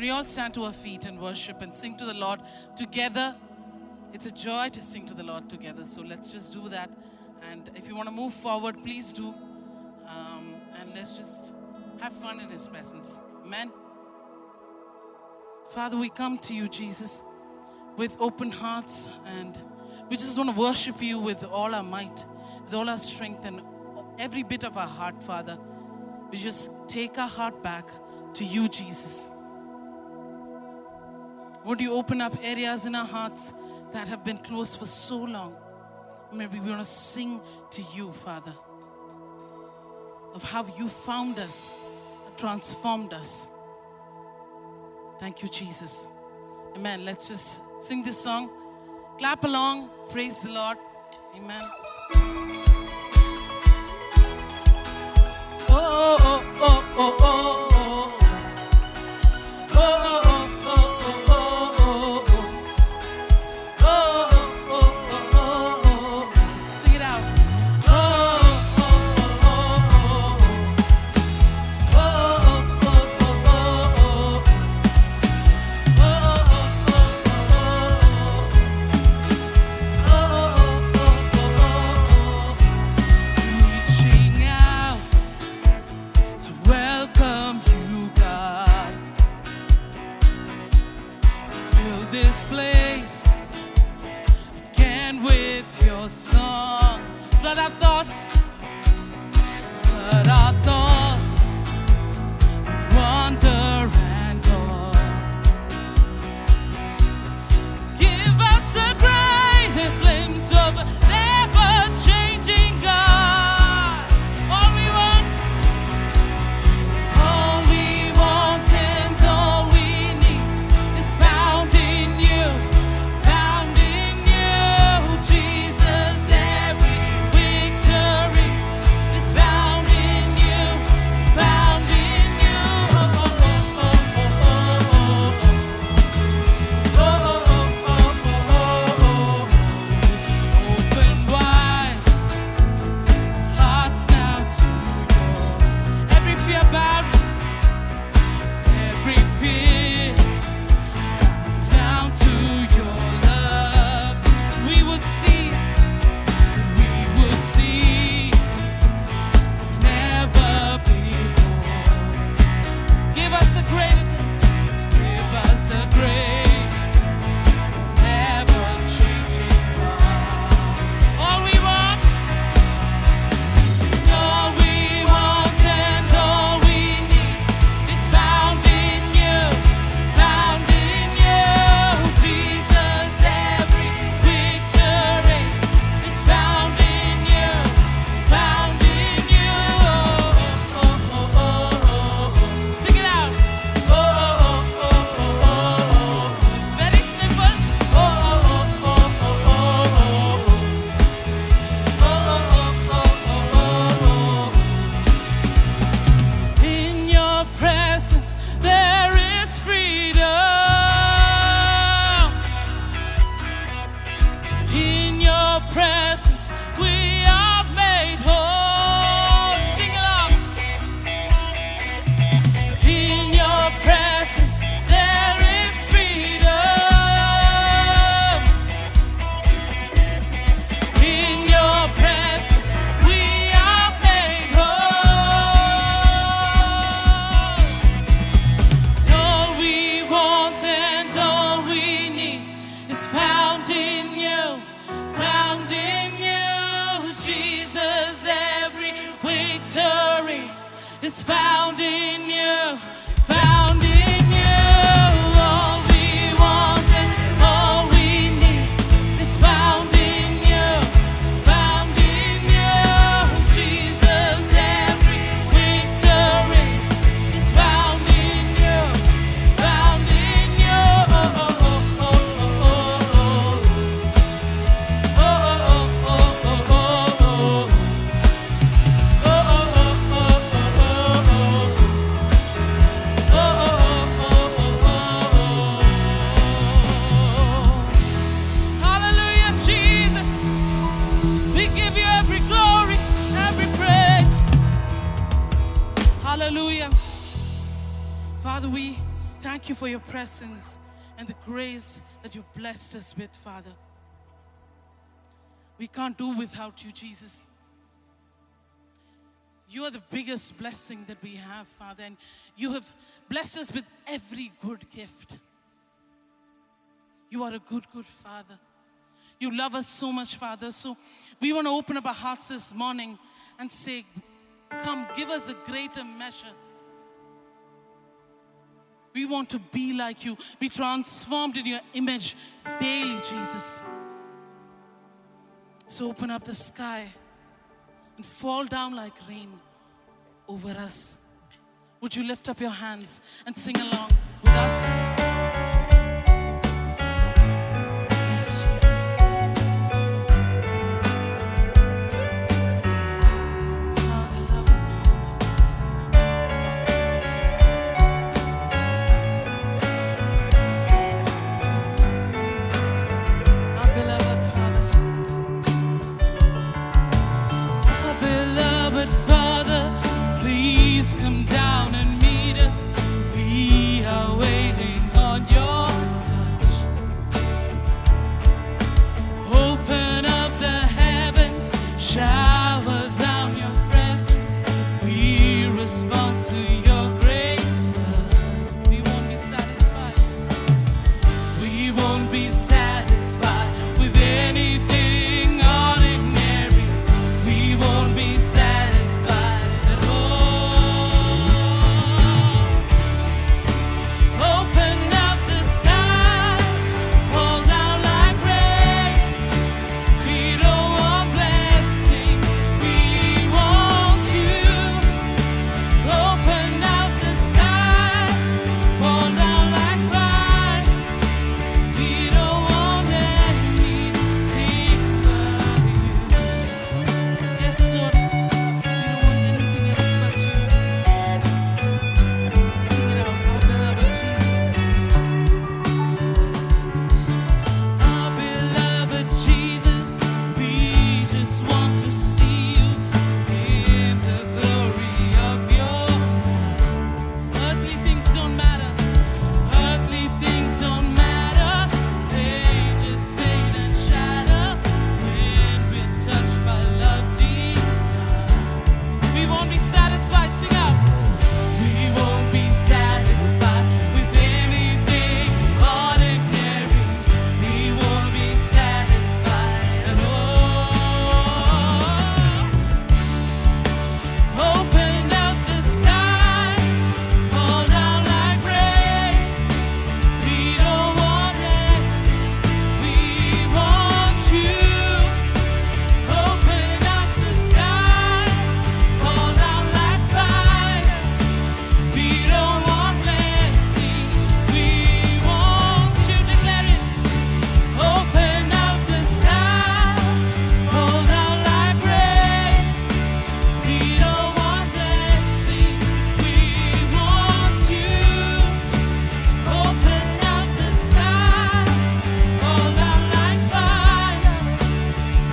Can we all stand to our feet and worship and sing to the Lord together? It's a joy to sing to the Lord together. So let's just do that. And if you want to move forward, please do. And let's just have fun in His presence. Amen. Father, we come to you, Jesus, with open hearts, and we just want to worship you with all our might, with all our strength and every bit of our heart, Father. We just take our heart back to you, Jesus. Would you open up areas in our hearts that have been closed for so long? Maybe we want to sing to you, Father, of how you found us, transformed us. Thank you, Jesus. Amen. Let's just sing this song. Clap along. Praise the Lord. Amen. Oh, oh, oh, oh, oh. This place again with your song. Flood our thoughts with wonder and awe. Give us a greater glimpse of never-changing God. All we want and all we need is found in you. Found in you, Jesus. Every victory is found in you. Found in you. Oh, oh, oh, oh, oh, oh, oh, oh, oh, oh, oh. Open wide, hearts now to yours. Every fear bowed, every fear down to your love. We would see, never before. Give us a greater glimpse, give us a great, never changing God. All we want and all we need is found in you. Found in you, Jesus. Every victory is found in you. Found in you. Oh, oh, oh, oh, oh. Sing it out. Oh, oh, oh, oh, oh, oh. It's very simple. Oh, oh, oh, oh, oh, oh, oh. Oh, oh, oh, oh, oh, oh. In your presence there is freedom. In your presence we are made whole. Sing along. In your presence there is freedom. In your presence we are made whole. All we want and all we need is found in you. Found in you, Jesus. Every victory is found in you. Found in you. All we want and all we need is found in you. Found in you, Jesus. Every victory is found in you. Found in you. Oh, oh, oh, oh, oh, oh. Oh, oh, oh, oh, oh, oh. Oh, oh, oh, oh, oh, oh. Thank you for your presence and the grace that you blessed us with, Father. We can't do without you, Jesus. You are the biggest blessing that we have, Father, and you have blessed us with every good gift. You are a good, good Father. You love us so much, Father. So we want to open up our hearts this morning and say, come, give us a greater measure. We want to be like you, be transformed in your image daily, Jesus. So open up the sky and fall down like rain over us. Would you lift up your hands and sing along with us? Yes, Jesus. Our beloved Father. Our beloved Father, please come down and meet us. We are waiting on your touch. Open up the heavens, shower down your presence. We respond to your great love. We won't be satisfied. We won't be satisfied with anything ordinary. We won't be satisfied at all. Open up the skies, fall down like rain. We don't want blessings, we want you. Open up the skies, fall down like rain. We don't want anything but you. Yes, Lord, we don't want anything else but you. Sing it out, our beloved Jesus. Our beloved Jesus, we just want to see you in the glory of your light. Earthly things don't matter. Earthly things don't matter. They just fade and shatter when we're touched by love divine. We won't be satisfied. Sing out. We won't be satisfied with anything ordinary. We won't be satisfied at all. Open up the skies, fall down like rain. We don't want less, we want you. Open up the skies, fall down like fire. We don't want blessings, we want you. Declare it. Open up the skies, fall down like rain. We don't want blessings, we want you. Open up the skies, fall down like fire.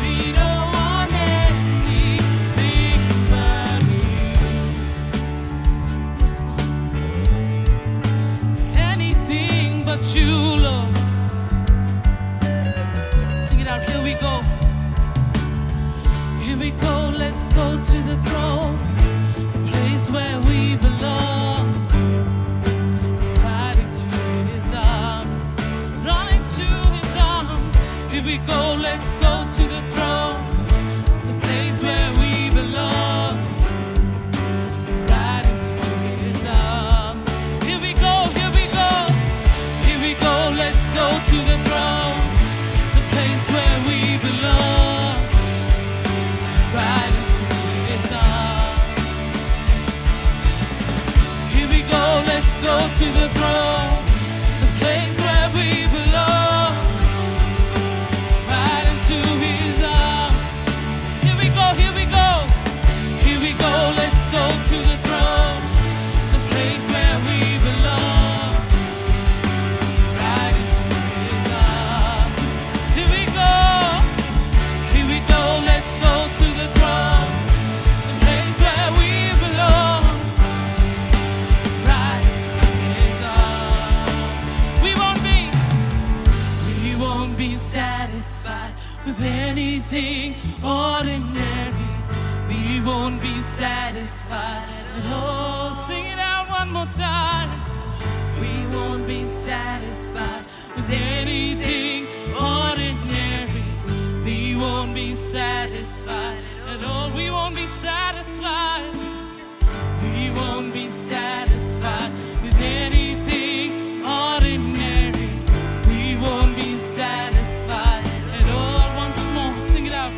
We don't want anything but you. Yes, Lord. Anything but you, Lord. Sing it out. Here we go. Here we go. Let's go to the throne, the place where we belong. Right into his arms, running to his arms. Here we go. Let's go to the throne, the place where we belong. Right into his arms. Here we go. Here we go. Here we go. Let's go to the throne, the place where we belong. Right into his arms. Here we go, let's go to the throne, the place where we belong. Right into anything ordinary, we won't be satisfied at all. Sing it out one more time. We won't be satisfied with anything ordinary. We won't be satisfied at all. We won't be satisfied. We won't be satisfied with anything ordinary. We won't be satisfied at all. Once more, sing it out.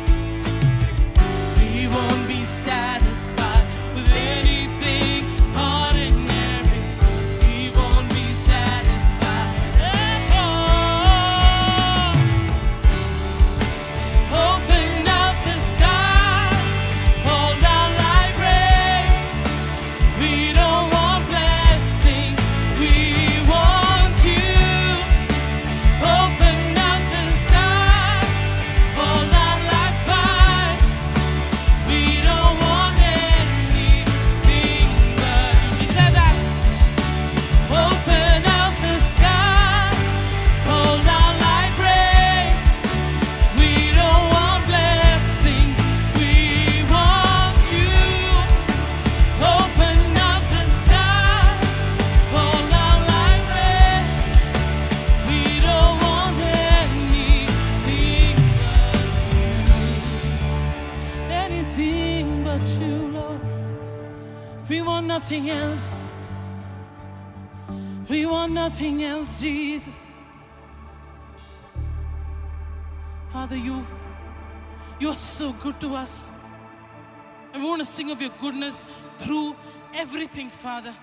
We won't be satisfied with anything ordinary. We won't be satisfied at all. Open up the sky, fall down like rain. We don't want blessings, we want you. Open up the sky, fall down like fire. We don't want anything but you. Declare that. Open up the sky, fall down like rain. We don't want blessings, we want you. Open up the sky, fall down like rain. We don't want anything but you, Lord. We want nothing else. We want nothing else, Jesus. Father, you're so good to us. And we want to sing of your goodness through everything, Father.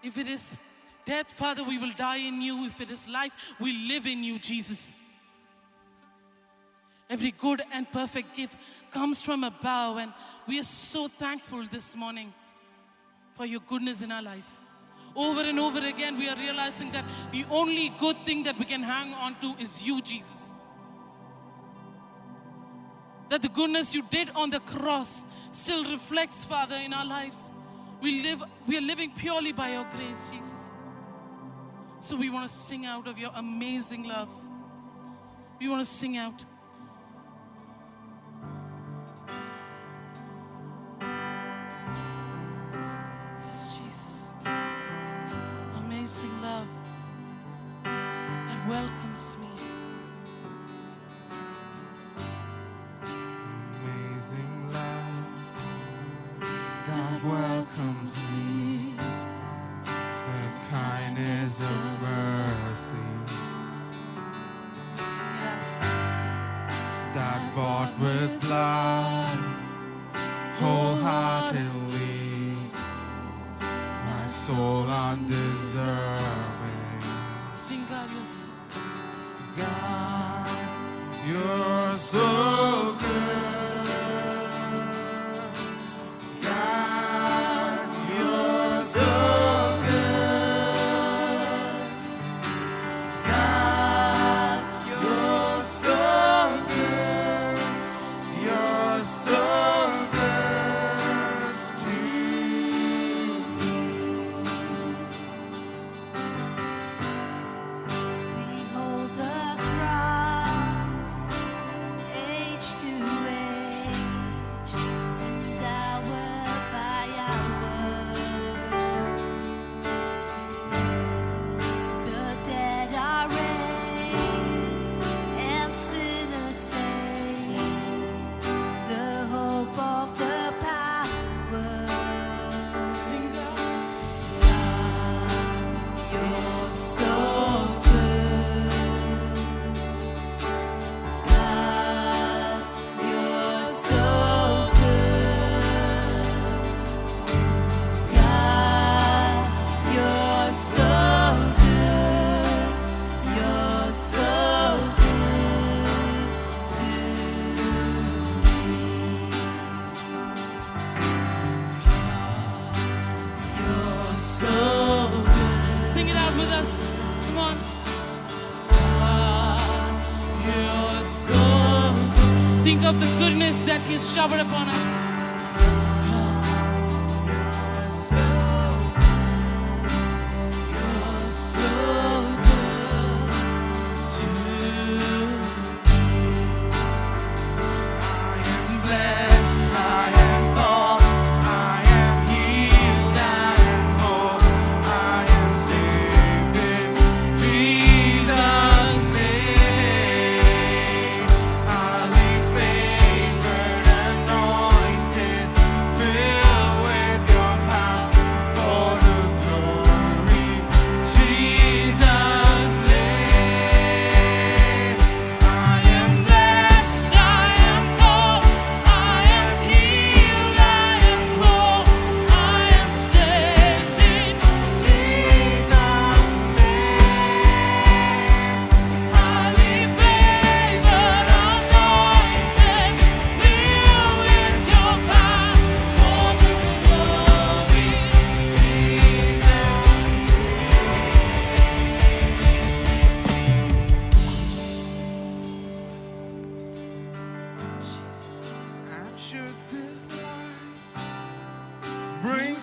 If it is death, Father, we will die in you. If it is life, we live in you, Jesus. Every good and perfect gift comes from above, and we are so thankful this morning for your goodness in our life. Over and over again, we are realizing that the only good thing that we can hang on to is you, Jesus. That the goodness you did on the cross still reflects, Father, in our lives. We are living purely by your grace, Jesus. So we want to sing out of your amazing love. We want to sing out. Yes, Jesus. Amazing love that welcomes me. Amazing love that welcomes me, the kindness of mercy that bought with blood wholeheartedly my soul undeserving. Sing God, you're so God, you're so good. God, you're so good. God, you're so good. You're so good to me. Behold the cross, age to age, endowed by our word. The dead are raised and sinners saved. The hope of the power. sing God. You're so good. God, you're so good. God, you're so good. You're so good to me. You're so good. Sing it out with us. Come on. God, you're so good. Think of the goodness that He's showered upon us. You're so good to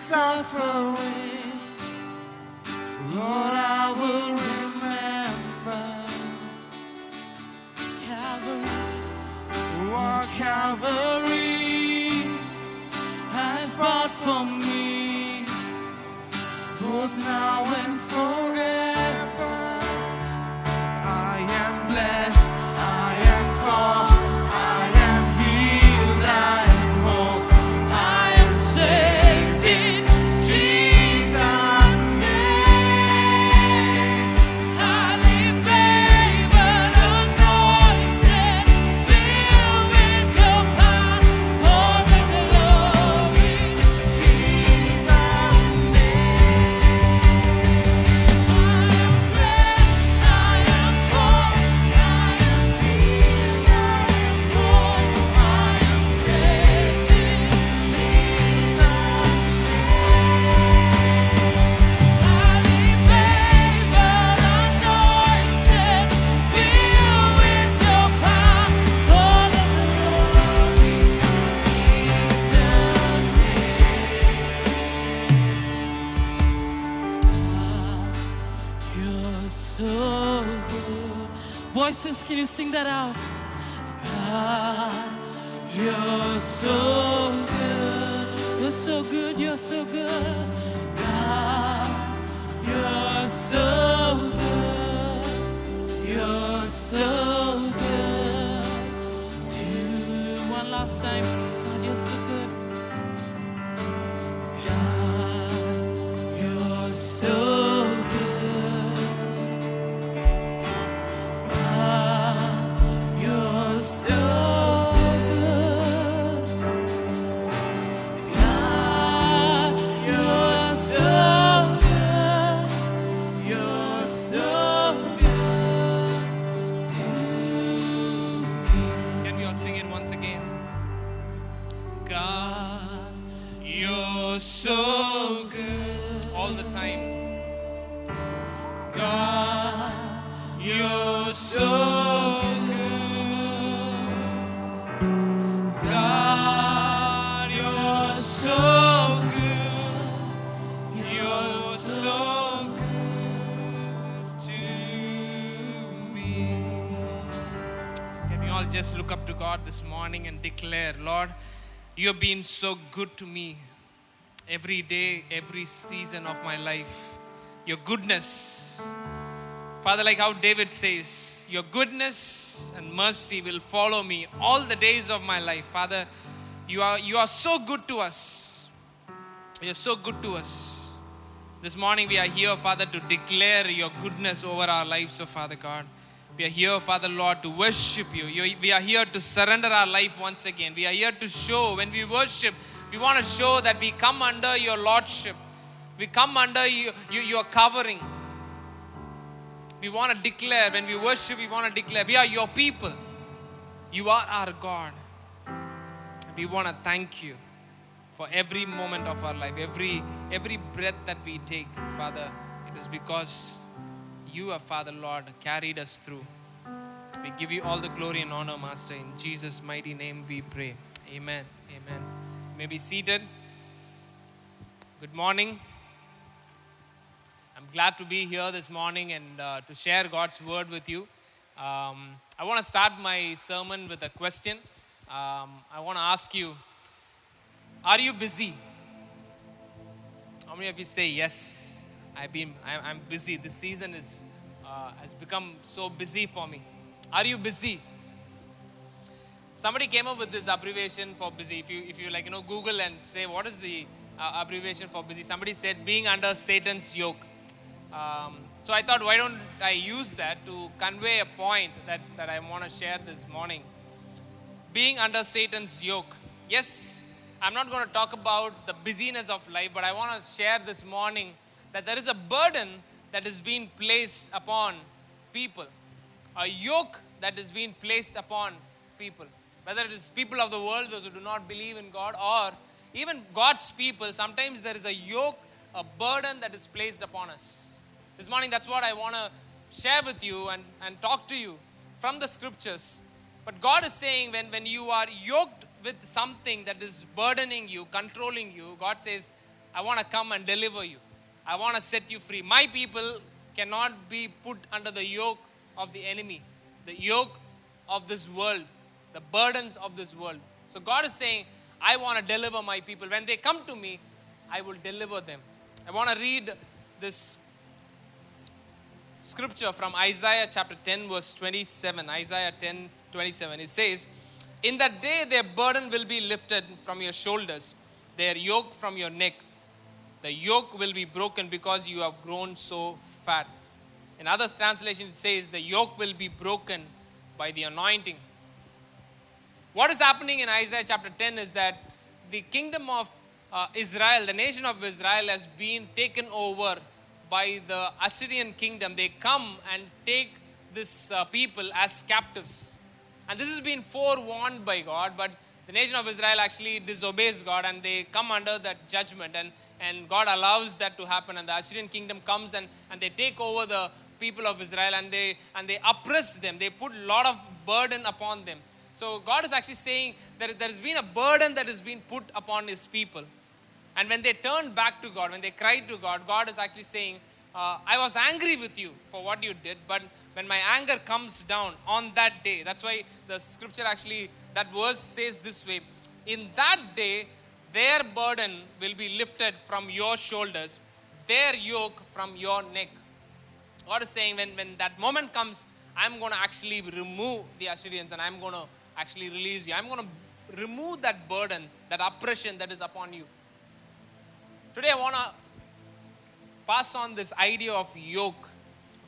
suffering, Lord, I will remember Calvary, what Calvary has bought for me, both now and forever. I am blessed, I am called, I am healed, I am whole, I am saved in Jesus' name. highly favored, anointed, filled with your power for the glory. Jesus' name. I am called, I am healed, I am whole, I am saved in Jesus' highly favored, anointed, filled with your power for the glory. You're so good. Voices, can you sing that out? God, you're so good. You're so good. You're so good. God, you're so good. You're so good. One last time. God, you're so good. God, you're so good. God, you're so good. God, you're so good. You're so good to me. Can we all sing it once again? God, you're so good all the time. God, you're so good. God, you're so good. You're so good to me. Can we all just look up to God this morning and declare, Lord, you have been so good to me every day, every season of my life. Your goodness, Father, like how David says, your goodness and mercy will follow me all the days of my life. Father, you are so good to us. You're so good to us. This morning we are here, Father, to declare your goodness over our lives, oh Father God. We are here, Father Lord, to worship you. We are here to surrender our life once again. We are here to show, when we worship, we want to show that we come under your lordship. We come under your covering. We want to declare, when we worship, we want to declare, we are your people. You are our God. We want to thank you for every moment of our life, every breath that we take, Father. It is because you have, Father Lord, carried us through. We give you all the glory and honor, Master. In Jesus' mighty name we pray. Amen. Amen. You may be seated. Good morning. I'm glad to be here this morning and to share God's word with you. I want to start my sermon with a question. I want to ask you, are you busy? How many of you say yes? I'm busy. This season has become so busy for me. Are you busy? Somebody came up with this abbreviation for busy. If you Google and say what is the abbreviation for busy, somebody said being under Satan's yoke. So I thought, why don't I use that to convey a point that I want to share this morning. Being under Satan's yoke. Yes, I'm not going to talk about the busyness of life, but I want to share this morning that there is a burden that is being placed upon people. A yoke that is being placed upon people. Whether it is people of the world, those who do not believe in God, or even God's people, sometimes there is a yoke, a burden that is placed upon us. This morning, that's what I want to share with you and talk to you from the scriptures. But God is saying when you are yoked with something that is burdening you, controlling you, God says, I want to come and deliver you. I want to set you free. My people cannot be put under the yoke of the enemy, the yoke of this world, the burdens of this world. So God is saying, I want to deliver my people. When they come to me, I will deliver them. I want to read this scripture from Isaiah chapter 10 verse 27. Isaiah 10, 27. It says, in that day their burden will be lifted from your shoulders, their yoke from your neck. The yoke will be broken because you have grown so fat. In other translations it says, the yoke will be broken by the anointing. What is happening in Isaiah chapter 10 is that the kingdom of Israel, the nation of Israel has been taken over by the Assyrian kingdom. They come and take this people as captives. And this has been forewarned by God, but the nation of Israel actually disobeys God and they come under that judgment, and God allows that to happen, and the Assyrian kingdom comes and they take over the people of Israel and they oppress them. They put a lot of burden upon them. So God is actually saying that there's been a burden that has been put upon His people. And when they turned back to God, when they cried to God, God is actually saying, I was angry with you for what you did, but when my anger comes down on that day, that's why the scripture actually, that verse says this way, in that day, their burden will be lifted from your shoulders, their yoke from your neck. God is saying, when that moment comes, I'm going to actually remove the Assyrians and I'm going to actually release you. I'm going to remove that burden, that oppression that is upon you. Today I want to pass on this idea of yoke.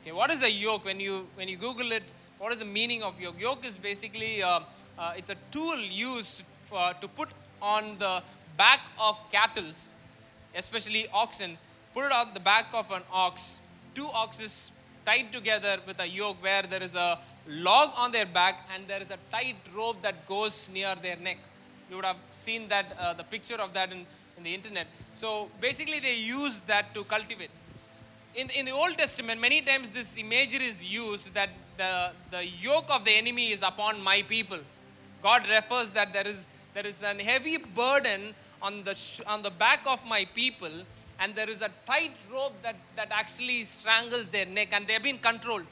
Okay, what is a yoke? When you Google it, what is the meaning of yoke? Yoke is basically it's a tool used to put on the back of cattle, especially oxen. Put it on the back of an ox. Two oxes tied together with a yoke where there is a log on their back and there is a tight rope that goes near their neck. You would have seen that the picture of that in the internet. So basically they use that to cultivate. In the Old Testament, many times this imagery is used that the yoke of the enemy is upon my people. God refers that there is a heavy burden on the back of my people, and there is a tight rope that actually strangles their neck, and they have been controlled.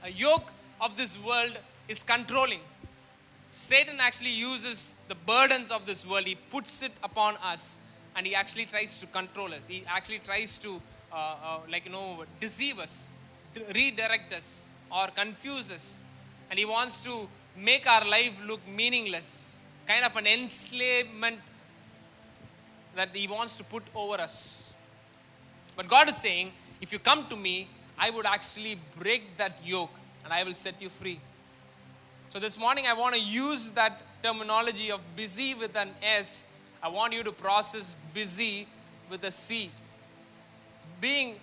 A yoke of this world is controlling. Satan actually uses the burdens of this world. He puts it upon us and he actually tries to control us. He actually tries to deceive us, redirect us or confuse us. And he wants to make our life look meaningless. Kind of an enslavement that he wants to put over us. But God is saying, if you come to me, I would actually break that yoke and I will set you free. So this morning I want to use that terminology of busy with an S. I want you to process busy with a C.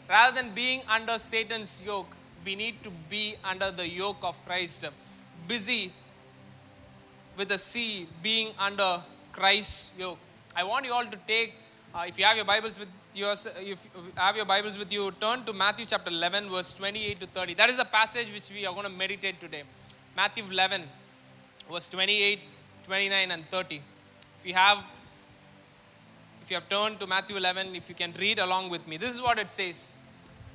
Rather than being under Satan's yoke, we need to be under the yoke of Christ. Busy with a C, being under Christ's yoke. I want you all to take, if you have your Bibles with you, turn to Matthew chapter 11, verse 28 to 30. That is a passage which we are going to meditate today. Matthew 11, verse 28, 29 and 30. If you have turned to Matthew 11, if you can read along with me. This is what it says.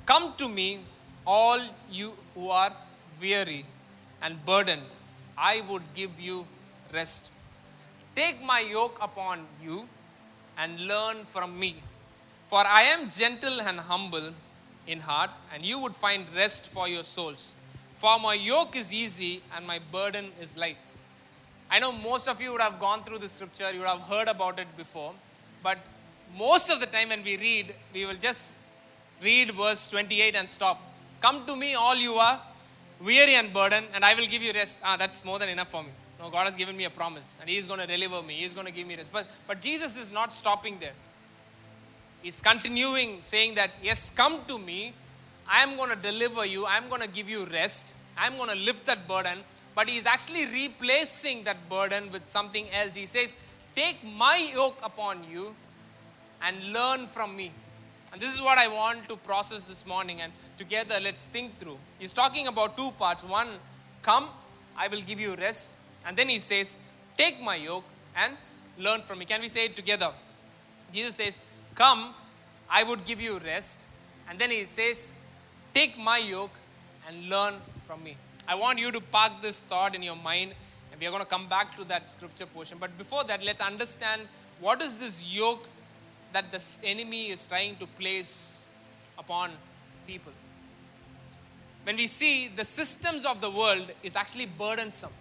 Come to me, all you who are weary and burdened. I would give you rest. Take my yoke upon you and learn from me. For I am gentle and humble in heart, and you would find rest for your souls. For my yoke is easy and my burden is light. I know most of you would have gone through the scripture, you would have heard about it before. But most of the time when we read, we will just read verse 28 and stop. Come to me, all you are weary and burdened, and I will give you rest. That's more than enough for me. No, God has given me a promise, and He is going to deliver me. He is going to give me rest. But Jesus is not stopping there. He's continuing saying that, yes, come to me. I am going to deliver you. I am going to give you rest. I am going to lift that burden. But He is actually replacing that burden with something else. He says, take my yoke upon you and learn from me. And this is what I want to process this morning, and together let's think through. He's talking about two parts. One, come, I will give you rest. And then he says, take my yoke and learn from me. Can we say it together? Jesus says, come, I would give you rest. And then he says, take my yoke and learn from me. I want you to park this thought in your mind, and we are going to come back to that scripture portion. But before that, let's understand what is this yoke that the enemy is trying to place upon people. When we see the systems of the world is actually burdensome.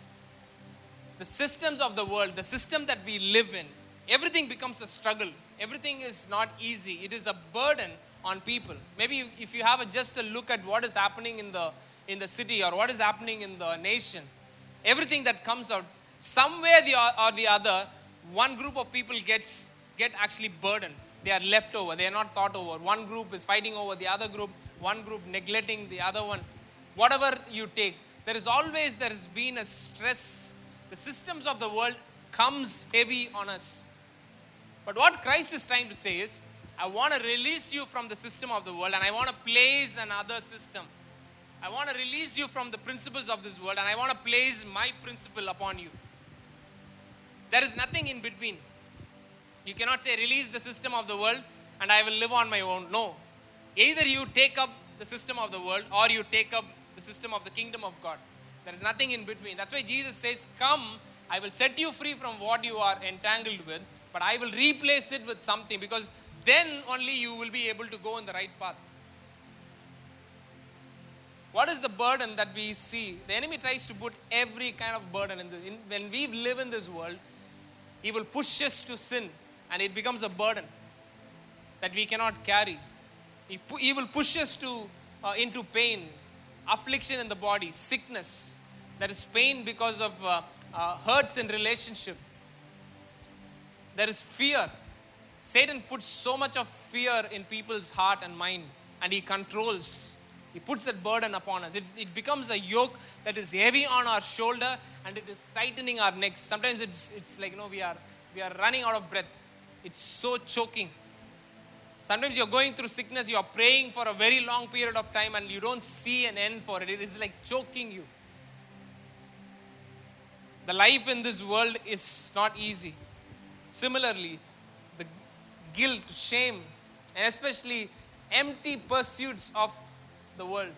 The systems of the world, the system that we live in, everything becomes a struggle. Everything is not easy. It is a burden on people. Maybe if you have just a look at what is happening in the city or what is happening in the nation, everything that comes out, somewhere or the other, one group of people get actually burdened. They are left over. They are not thought over. One group is fighting over the other group. One group neglecting the other one. Whatever you take, there has been a stress. The systems of the world comes heavy on us. But what Christ is trying to say is, I want to release you from the system of the world, and I want to place another system. I want to release you from the principles of this world, and I want to place my principle upon you. There is nothing in between. You cannot say, release the system of the world and I will live on my own. No. Either you take up the system of the world or you take up the system of the kingdom of God. There is nothing in between. That's why Jesus says, come, I will set you free from what you are entangled with, but I will replace it with something, because then only you will be able to go in the right path. What is the burden that we see? The enemy tries to put every kind of burden when we live in this world. He will push us to sin, and it becomes a burden that we cannot carry. He will push us into pain, affliction in the body, sickness. There is pain because of hurts in relationship. There is fear. Satan puts so much of fear in people's heart and mind, and he controls. He puts that burden upon us. It becomes a yoke that is heavy on our shoulder, and it is tightening our necks. Sometimes it's like, we are running out of breath. It's so choking. Sometimes you're going through sickness, you're praying for a very long period of time, and you don't see an end for it. It is like choking you. The life in this world is not easy. Similarly, the guilt, shame, and especially empty pursuits of the world.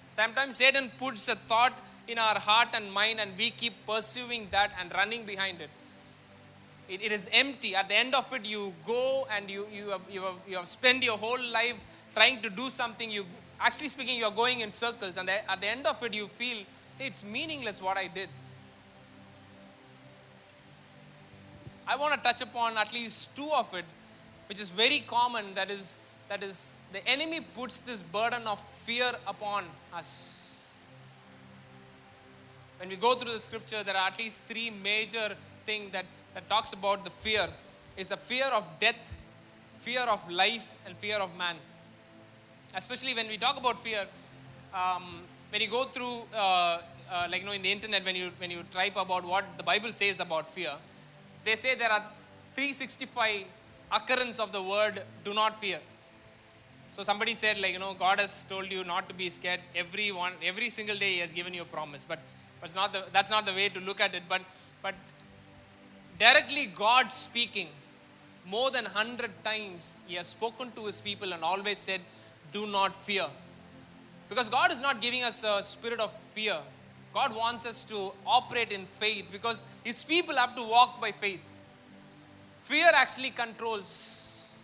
Sometimes Satan puts a thought in our heart and mind, and we keep pursuing that and running behind it. It is empty. At the end of it, you go and you have spent your whole life trying to do something. Actually speaking, you are going in circles, and at the end of it, you feel, hey, it's meaningless what I did. I want to touch upon at least two of it, which is very common. That is the enemy puts this burden of fear upon us. When we go through the scripture, there are at least three major things that talks about the fear. Is the fear of death, fear of life, and fear of man. Especially when we talk about fear, when you go through in the internet, when you type about what the Bible says about fear, they say there are 365 occurrence of the word do not fear. So somebody said, God has told you not to be scared. Every single day He has given you a promise. But that's not the way to look at it. But directly God speaking, more than 100 times He has spoken to His people and always said, do not fear. Because God is not giving us a spirit of fear. God wants us to operate in faith, because His people have to walk by faith. Fear actually controls.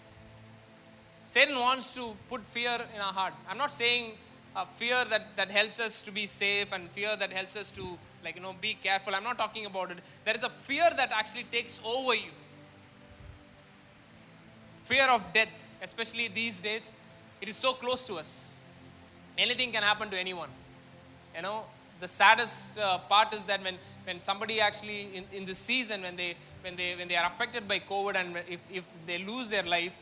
Satan wants to put fear in our heart. I'm not saying fear that helps us to be safe and fear that helps us to be careful. I'm not talking about it. There is a fear that actually takes over you. Fear of death, especially these days, it is so close to us. Anything can happen to anyone. The saddest part is that when somebody actually in this season, when they are affected by COVID, and if they lose their life,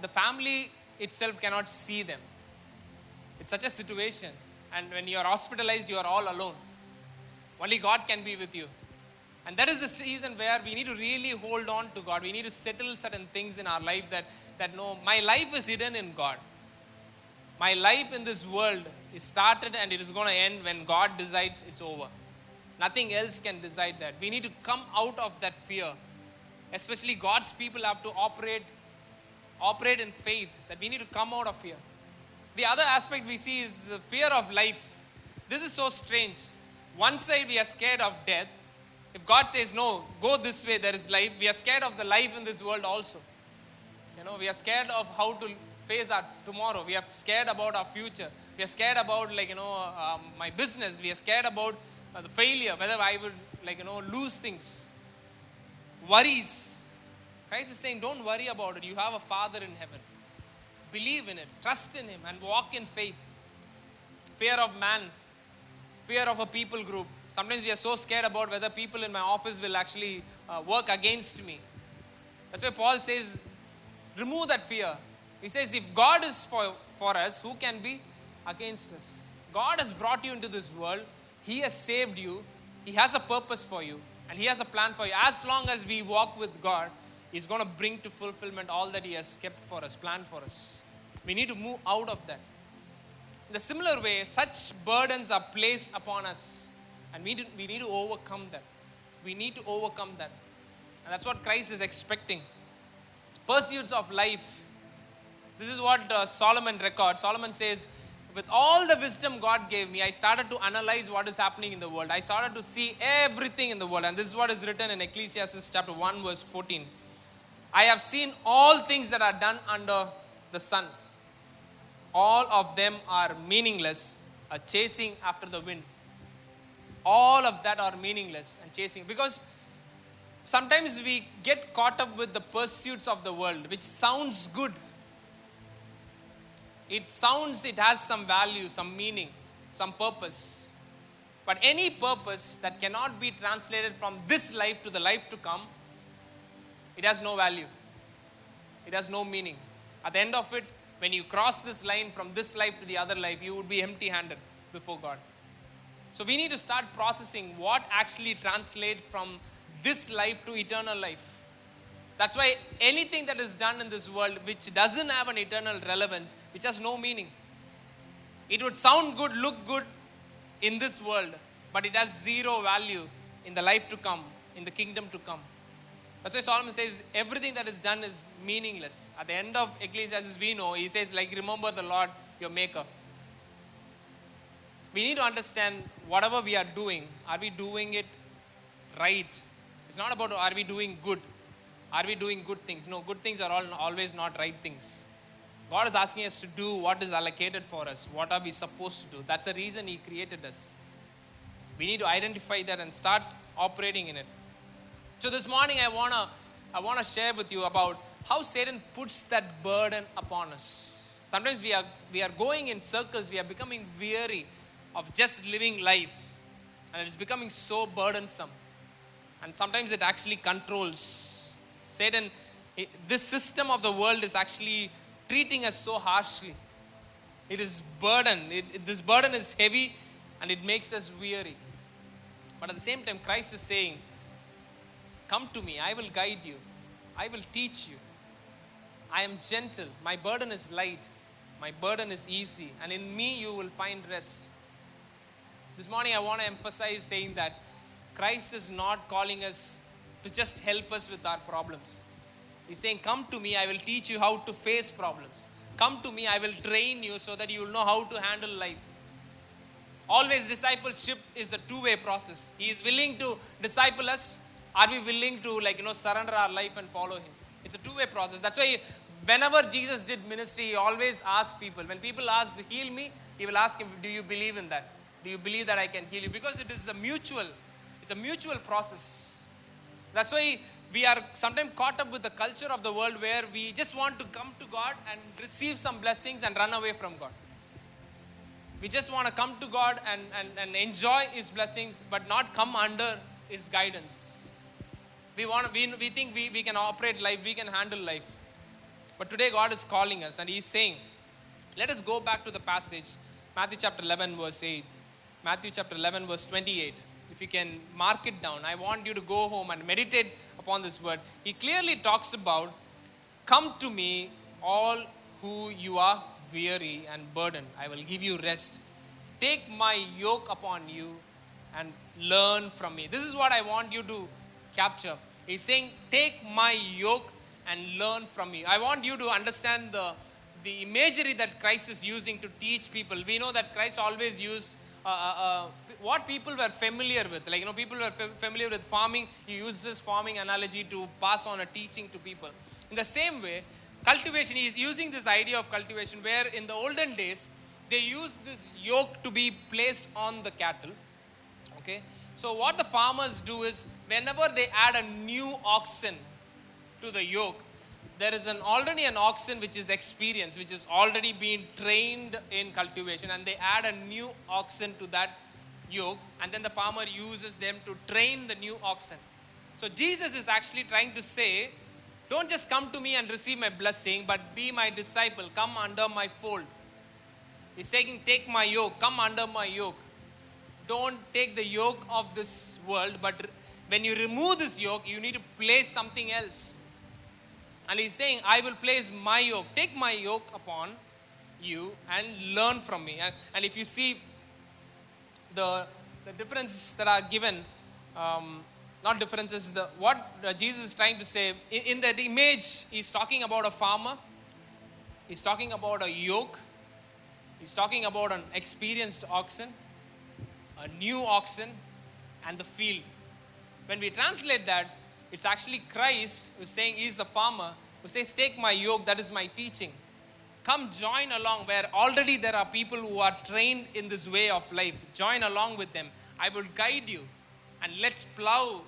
the family itself cannot see them. It's such a situation. And when you are hospitalized, you are all alone. Only God can be with you. And that is the season where we need to really hold on to God. We need to settle certain things in our life that no, my life is hidden in God. My life in this world is started and it is going to end when God decides it's over. Nothing else can decide that. We need to come out of that fear. Especially God's people have to operate operate in faith, that we need to come out of fear. The other aspect we see is the fear of life. This is so strange. One side we are scared of death. If God says, no, go this way, there is life, we are scared of the life in this world also. We are scared of how to face our tomorrow. We are scared about our future. We are scared about, my business. We are scared about the failure, whether I would, lose things. Worries. Christ is saying, don't worry about it. You have a Father in heaven. Believe in it. Trust in Him and walk in faith. Fear of man. Fear of a people group. Sometimes we are so scared about whether people in my office will actually work against me. That's why Paul says, remove that fear. He says, if God is for us, who can be against us? God has brought you into this world. He has saved you. He has a purpose for you. And He has a plan for you. As long as we walk with God, He's going to bring to fulfillment all that He has kept for us, planned for us. We need to move out of that. In the similar way, such burdens are placed upon us. And we need to overcome that. We need to overcome that. And that's what Christ is expecting. Pursuits of life. This is what Solomon records. Solomon says, with all the wisdom God gave me, I started to analyze what is happening in the world. I started to see everything in the world. And this is what is written in Ecclesiastes chapter 1 verse 14. I have seen all things that are done under the sun. All of them are meaningless, are chasing after the wind. All of that are meaningless and chasing. Because sometimes we get caught up with the pursuits of the world, which sounds good. It has some value, some meaning, some purpose. But any purpose that cannot be translated from this life to the life to come, it has no value. It has no meaning. At the end of it, when you cross this line from this life to the other life, you would be empty-handed before God. So we need to start processing what actually translates from this life to eternal life. That's why anything that is done in this world which doesn't have an eternal relevance, which has no meaning. It would sound good, look good in this world, but it has zero value in the life to come, in the kingdom to come. That's why Solomon says everything that is done is meaningless. At the end of Ecclesiastes, we know, he says, remember the Lord, your maker. We need to understand whatever we are doing, are we doing it right? It's not about are we doing good? Are we doing good things? No, good things are always not right things. God is asking us to do what is allocated for us. What are we supposed to do? That's the reason He created us. We need to identify that and start operating in it. So this morning I wanna share with you about how Satan puts that burden upon us. Sometimes we are going in circles. We are becoming weary of just living life, and it is becoming so burdensome. And sometimes it actually controls. Satan, this system of the world is actually treating us so harshly. It is burden. This burden is heavy and it makes us weary. But at the same time, Christ is saying, come to me, I will guide you. I will teach you. I am gentle. My burden is light. My burden is easy. And in me you will find rest. This morning I want to emphasize saying that Christ is not calling us to just help us with our problems. He's saying, come to me, I will teach you how to face problems. Come to me, I will train you so that you will know how to handle life. Always discipleship is a two-way process. He is willing to disciple us. Are we willing to surrender our life and follow Him? It's a two-way process. That's why whenever Jesus did ministry, He always asked people. When people asked, heal me, He will ask him, do you believe in that? Do you believe that I can heal you? Because it's a mutual process. That's why we are sometimes caught up with the culture of the world where we just want to come to God and receive some blessings and run away from God. We just want to come to God and enjoy His blessings, but not come under His guidance. We think we can operate life, we can handle life. But today God is calling us and He's saying, let us go back to the passage, Matthew chapter 11 verse 8. Matthew chapter 11 verse 28. If you can mark it down, I want you to go home and meditate upon this word. He clearly talks about, come to me all who you are weary and burdened. I will give you rest. Take my yoke upon you and learn from me. This is what I want you to capture. He's saying, take my yoke and learn from me. I want you to understand the imagery that Christ is using to teach people. We know that Christ always used what people were familiar with. Like, people were familiar with farming. He uses farming analogy to pass on a teaching to people. In the same way, cultivation, he is using this idea of cultivation where in the olden days, they used this yoke to be placed on the cattle. Okay. So what the farmers do is whenever they add a new oxen to the yoke, there is already an oxen which is experienced, which is already been trained in cultivation, and they add a new oxen to that yoke, and then the farmer uses them to train the new oxen. So Jesus is actually trying to say, don't just come to me and receive my blessing, but be my disciple. Come under my fold. He's saying, take my yoke, come under my yoke. Don't take the yoke of this world, but when you remove this yoke, you need to place something else. And he's saying, I will place my yoke. Take my yoke upon you and learn from me. And if you see the differences that are given, not differences, what Jesus is trying to say, in that image, he's talking about a farmer. He's talking about a yoke. He's talking about an experienced oxen, a new oxen, and the field. When we translate that, it's actually Christ who's saying he's the farmer, who says, take my yoke, that is my teaching. Come join along where already there are people who are trained in this way of life. Join along with them. I will guide you, and let's plow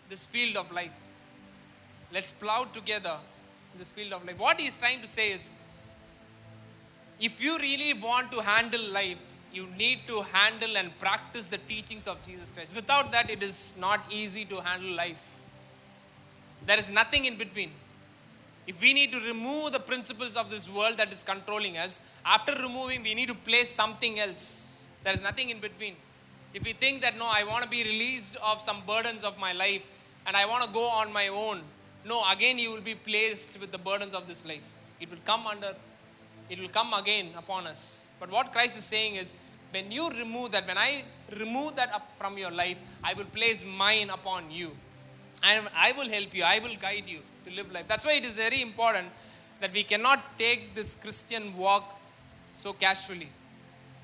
this field of life. Let's plow together in this field of life. What he's trying to say is, if you really want to handle life, you need to handle and practice the teachings of Jesus Christ. Without that, it is not easy to handle life. There is nothing in between. If we need to remove the principles of this world that is controlling us, after removing, we need to place something else. There is nothing in between. If we think that, no, I want to be released of some burdens of my life and I want to go on my own, no, again you will be placed with the burdens of this life. It will come again upon us. But what Christ is saying is, when you remove that, when I remove that up from your life, I will place mine upon you. And I will help you, I will guide you to live life. That's why it is very important that we cannot take this Christian walk so casually.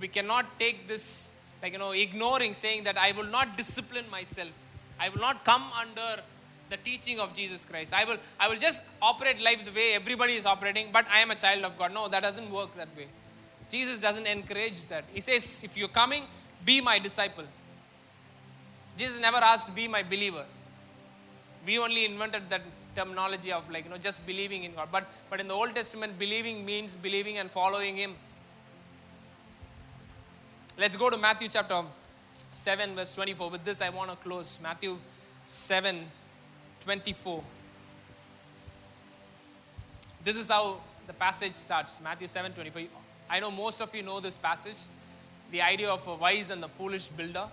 We cannot take this, ignoring, saying that I will not discipline myself. I will not come under the teaching of Jesus Christ. I will just operate life the way everybody is operating, but I am a child of God. No, that doesn't work that way. Jesus doesn't encourage that. He says, if you're coming, be my disciple. Jesus never asked, be my believer. We only invented that terminology of just believing in God. But in the Old Testament, believing means believing and following Him. Let's go to Matthew chapter 7 verse 24. With this I want to close. Matthew 7, 24. This is how the passage starts. Matthew 7, 24. I know most of you know this passage. The idea of a wise and the foolish builder.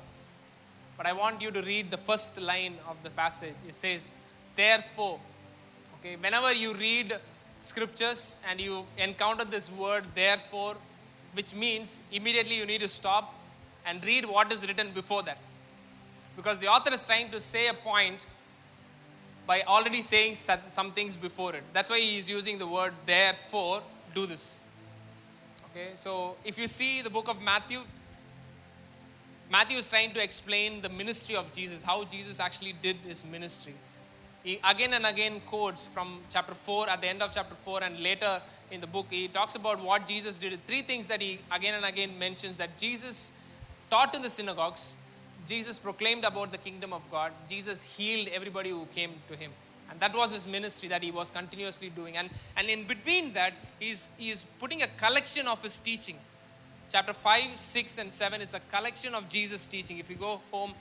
But I want you to read the first line of the passage. It says, therefore. Okay, whenever you read scriptures and you encounter this word, therefore, which means immediately you need to stop and read what is written before that. Because the author is trying to say a point by already saying some things before it. That's why he is using the word, therefore, do this. Okay, so if you see the book of Matthew, Matthew is trying to explain the ministry of Jesus, how Jesus actually did his ministry. He again and again quotes from chapter 4, at the end of chapter 4 and later in the book, he talks about what Jesus did. Three things that he again and again mentions: that Jesus taught in the synagogues, Jesus proclaimed about the kingdom of God, Jesus healed everybody who came to him. And that was his ministry that he was continuously doing. And in between that, he is putting a collection of his teaching. Chapter 5, 6, and 7 is a collection of Jesus' teaching. If you go home,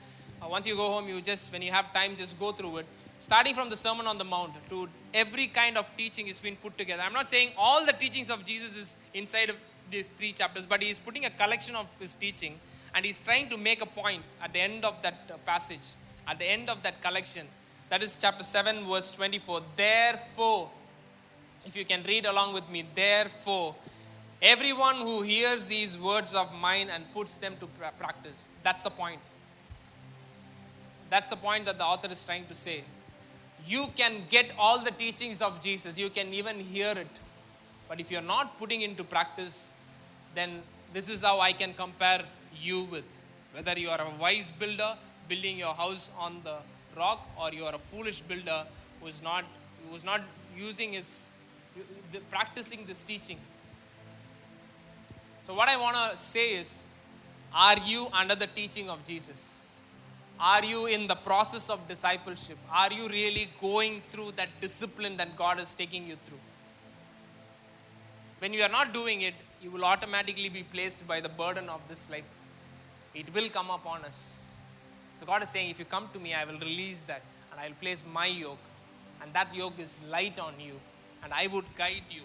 once you go home, when you have time, just go through it. Starting from the Sermon on the Mount to every kind of teaching is been put together. I'm not saying all the teachings of Jesus is inside of these 3 chapters, but he is putting a collection of his teaching, and he's trying to make a point at the end of that passage, at the end of that collection. That is chapter 7, verse 24. Therefore, if you can read along with me, therefore, everyone who hears these words of mine and puts them to practice. That's the point. That's the point that the author is trying to say. You can get all the teachings of Jesus. You can even hear it. But if you're not putting into practice, then this is how I can compare you with. Whether you are a wise builder building your house on the rock, or you are a foolish builder who is not practicing this teaching. So what I want to say is, are you under the teaching of Jesus? Are you in the process of discipleship? Are you really going through that discipline that God is taking you through? When you are not doing it, you will automatically be placed by the burden of this life. It will come upon us. So God is saying, if you come to me, I will release that and I will place my yoke. And that yoke is light on you, and I would guide you.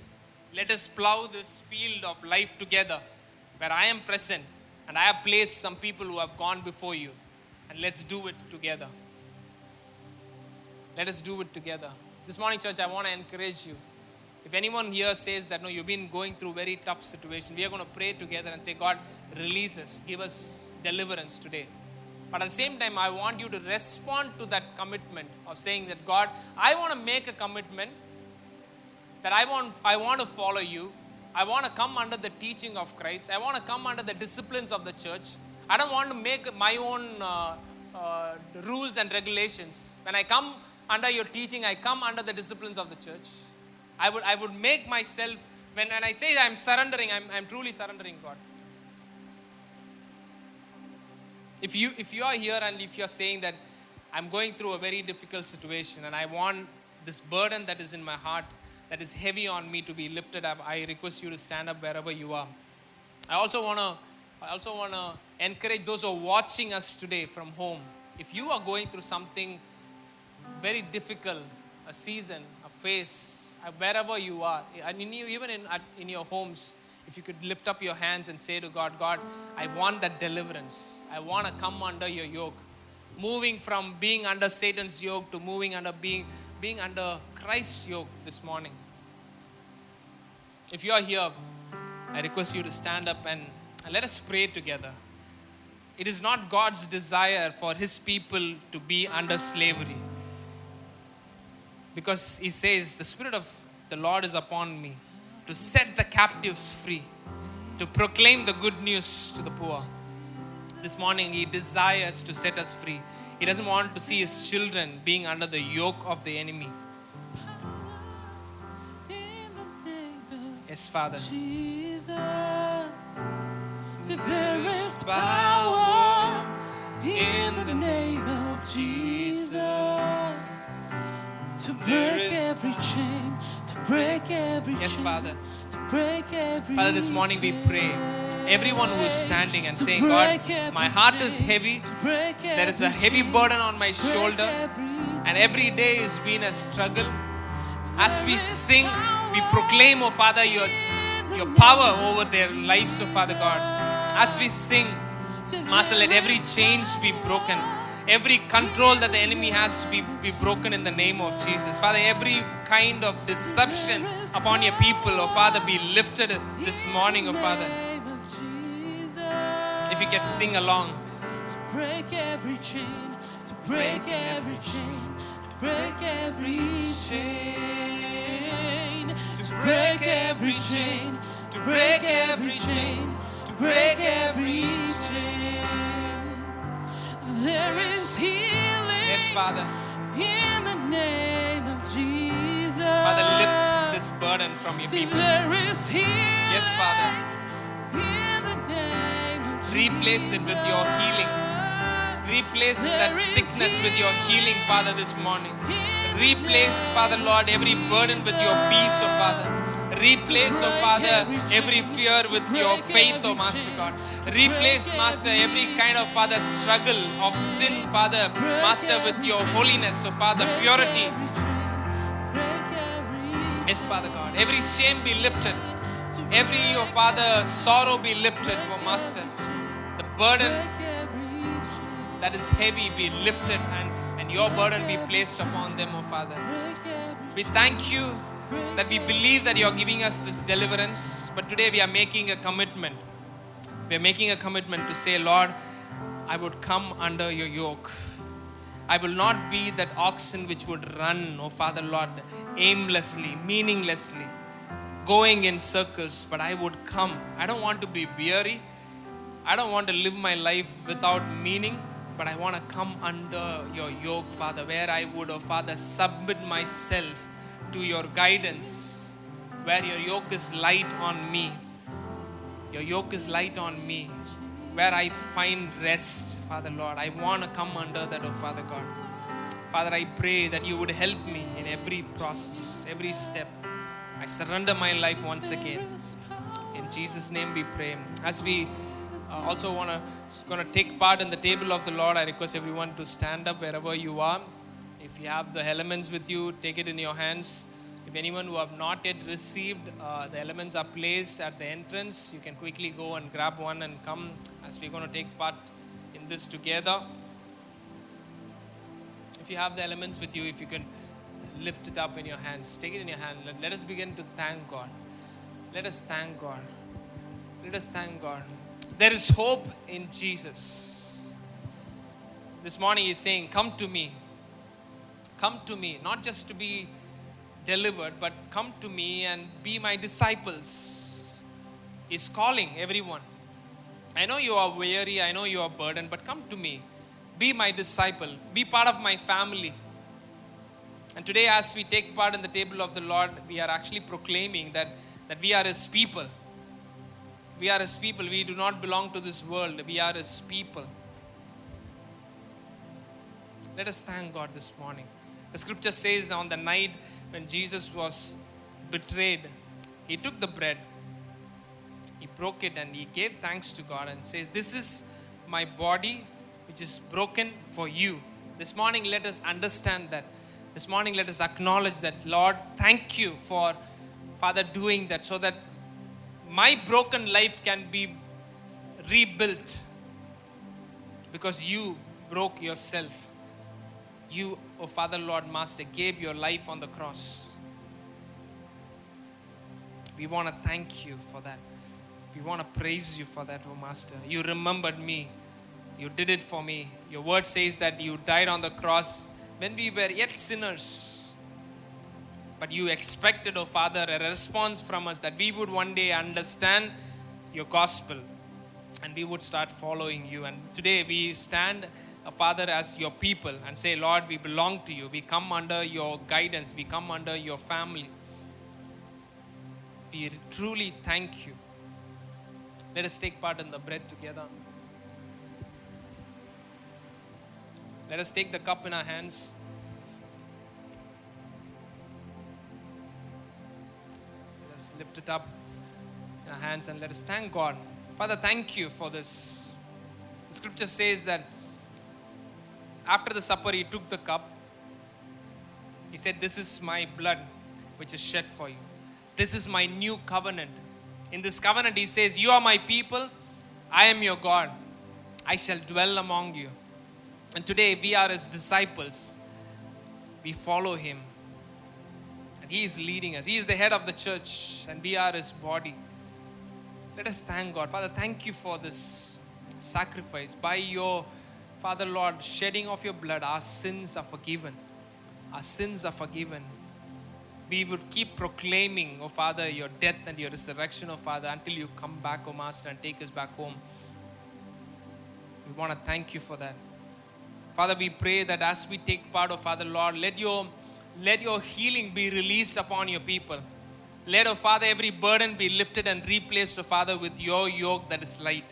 Let us plow this field of life together, where I am present and I have placed some people who have gone before you. And let's do it together. Let us do it together. This morning, church, I want to encourage you. If anyone here says that, no, you've been going through very tough situation, we are going to pray together and say, God, release us, give us deliverance today. But at the same time, I want you to respond to that commitment of saying that, God, I want to make a commitment that I want to follow you. I want to come under the teaching of Christ. I want to come under the disciplines of the church. I don't want to make my own rules and regulations. When I come under your teaching, I come under the disciplines of the church. I would make myself, when I say I'm surrendering, I'm truly surrendering, God. If you are here and if you're saying that I'm going through a very difficult situation and I want this burden that is in my heart, that is heavy on me, to be lifted up, I request you to stand up wherever you are. I also want to encourage those who are watching us today from home. If you are going through something very difficult, a season, a phase, wherever you are, and even in your homes, if you could lift up your hands and say to God, God, I want that deliverance. I want to come under your yoke. Moving from being under Satan's yoke to moving under being under Christ's yoke this morning. If you are here, I request you to stand up and let us pray together. It is not God's desire for His people to be under slavery. Because He says, the Spirit of the Lord is upon me to set the captives free, to proclaim the good news to the poor. This morning, He desires to set us free. He doesn't want to see His children being under the yoke of the enemy. Yes, Father. Jesus, so there is power in the name of Jesus to break every chain, to break every chain. Yes, Father. To break every Father, this morning we pray. Everyone who is standing and saying, God, my heart is heavy. There is a heavy burden on my shoulder. And every day has been a struggle. As we sing, we proclaim, oh Father, your power over their lives, oh Father God. As we sing, Master, let every chains be broken. Every control that the enemy has be broken in the name of Jesus. Father, every kind of deception upon your people, oh Father, be lifted this morning, oh Father. If you can sing along. To break every chain, to break every chain, to break every chain, to break every chain, to break every chain, to break every chain. There is healing, Yes, Father. in the name of Jesus. Father, lift this burden from your See, people. there is healing, Yes, Father. in the name of Replace it with your healing. Replace that sickness with your healing, Father, this morning. Replace, Father Lord, every burden with your peace, oh Father. Replace, oh Father, every fear with your faith, oh Master God. Replace, Master, every kind of, Father, struggle of sin, Father, Master, with your holiness, oh Father, purity. Yes, Father God. Every shame be lifted. Every, oh Father, sorrow be lifted, oh Master. The burden that is heavy be lifted and your burden be placed upon them, oh Father. We thank you that we believe that you are giving us this deliverance, but today we are making a commitment. We are making a commitment to say, Lord, I would come under your yoke. I will not be that oxen which would run, oh Father Lord, aimlessly, meaninglessly, going in circles, but I would come. I don't want to be weary. I don't want to live my life without meaning, but I want to come under your yoke, Father, where I would, oh Father, submit myself to your guidance, where your yoke is light on me. Your yoke is light on me, where I find rest, Father Lord. I want to come under that, oh Father God. Father, I pray that you would help me in every process, every step. I surrender my life once again. In Jesus' name we pray. As we also going to take part in the table of the Lord, I request everyone to stand up wherever you are. If you have the elements with you, take it in your hands. If anyone who have not yet received, the elements are placed at the entrance. You can quickly go and grab one and come as we're going to take part in this together. If you have the elements with you, if you can lift it up in your hands, take it in your hand. Let us begin to thank God. Let us thank God. Let us thank God. There is hope in Jesus. This morning He's saying, come to me. Come to me. Not just to be delivered, but come to me and be my disciples. He's calling everyone. I know you are weary, I know you are burdened, but come to me. Be my disciple. Be part of my family. And today, as we take part in the table of the Lord, we are actually proclaiming that we are His people. We are His people. We do not belong to this world. We are His people. Let us thank God this morning. The scripture says on the night when Jesus was betrayed, He took the bread, He broke it, and He gave thanks to God and says, this is my body which is broken for you. This morning let us understand that. This morning let us acknowledge that, Lord, thank you for, Father, doing that so that my broken life can be rebuilt because you broke yourself. You, oh Father, Lord, Master, gave your life on the cross. We want to thank you for that. We want to praise you for that, oh Master. You remembered me. You did it for me. Your word says that you died on the cross when we were yet sinners. But you expected, oh Father, a response from us that we would one day understand your gospel and we would start following you. And today we stand, Father, as your people and say, Lord, we belong to you. We come under your guidance. We come under your family. We truly thank you. Let us take part in the bread together. Let us take the cup in our hands. Let us lift it up in our hands and let us thank God. Father, thank you for this. The scripture says that after the supper, He took the cup. He said, this is my blood which is shed for you. This is my new covenant. In this covenant, He says, you are my people. I am your God. I shall dwell among you. And today we are His disciples. We follow Him. And He is leading us. He is the head of the church and we are His body. Let us thank God. Father, thank you for this sacrifice. By your, Father Lord, shedding of your blood, our sins are forgiven. Our sins are forgiven. We would keep proclaiming, oh Father, your death and your resurrection, oh Father, until you come back, oh Master, and take us back home. We want to thank you for that. Father, we pray that as we take part, oh Father Lord, let your healing be released upon your people. Let, oh Father, every burden be lifted and replaced, oh Father, with your yoke that is light.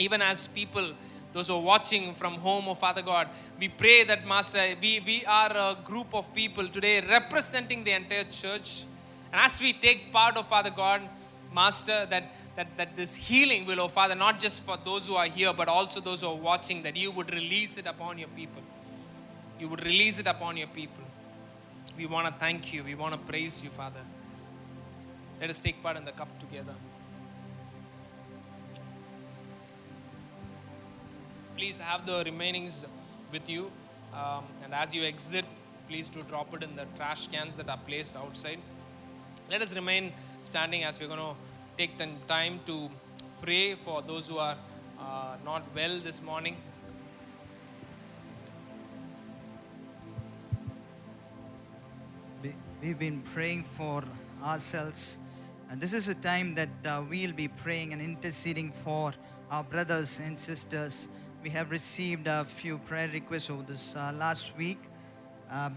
Even as people, those who are watching from home, oh Father God, we pray that, Master, we are a group of people today representing the entire church. And as we take part, oh Father God, Master, that this healing will, oh Father, not just for those who are here, but also those who are watching, that you would release it upon your people. You would release it upon your people. We want to thank you. We want to praise you, Father. Let us take part in the cup together. Please have the remainings with you. And as you exit, please do drop it in the trash cans that are placed outside. Let us remain standing as we're going to take time to pray for those who are not well this morning. We've been praying for ourselves, and this is a time that we'll be praying and interceding for our brothers and sisters. We have received a few prayer requests over this last week. I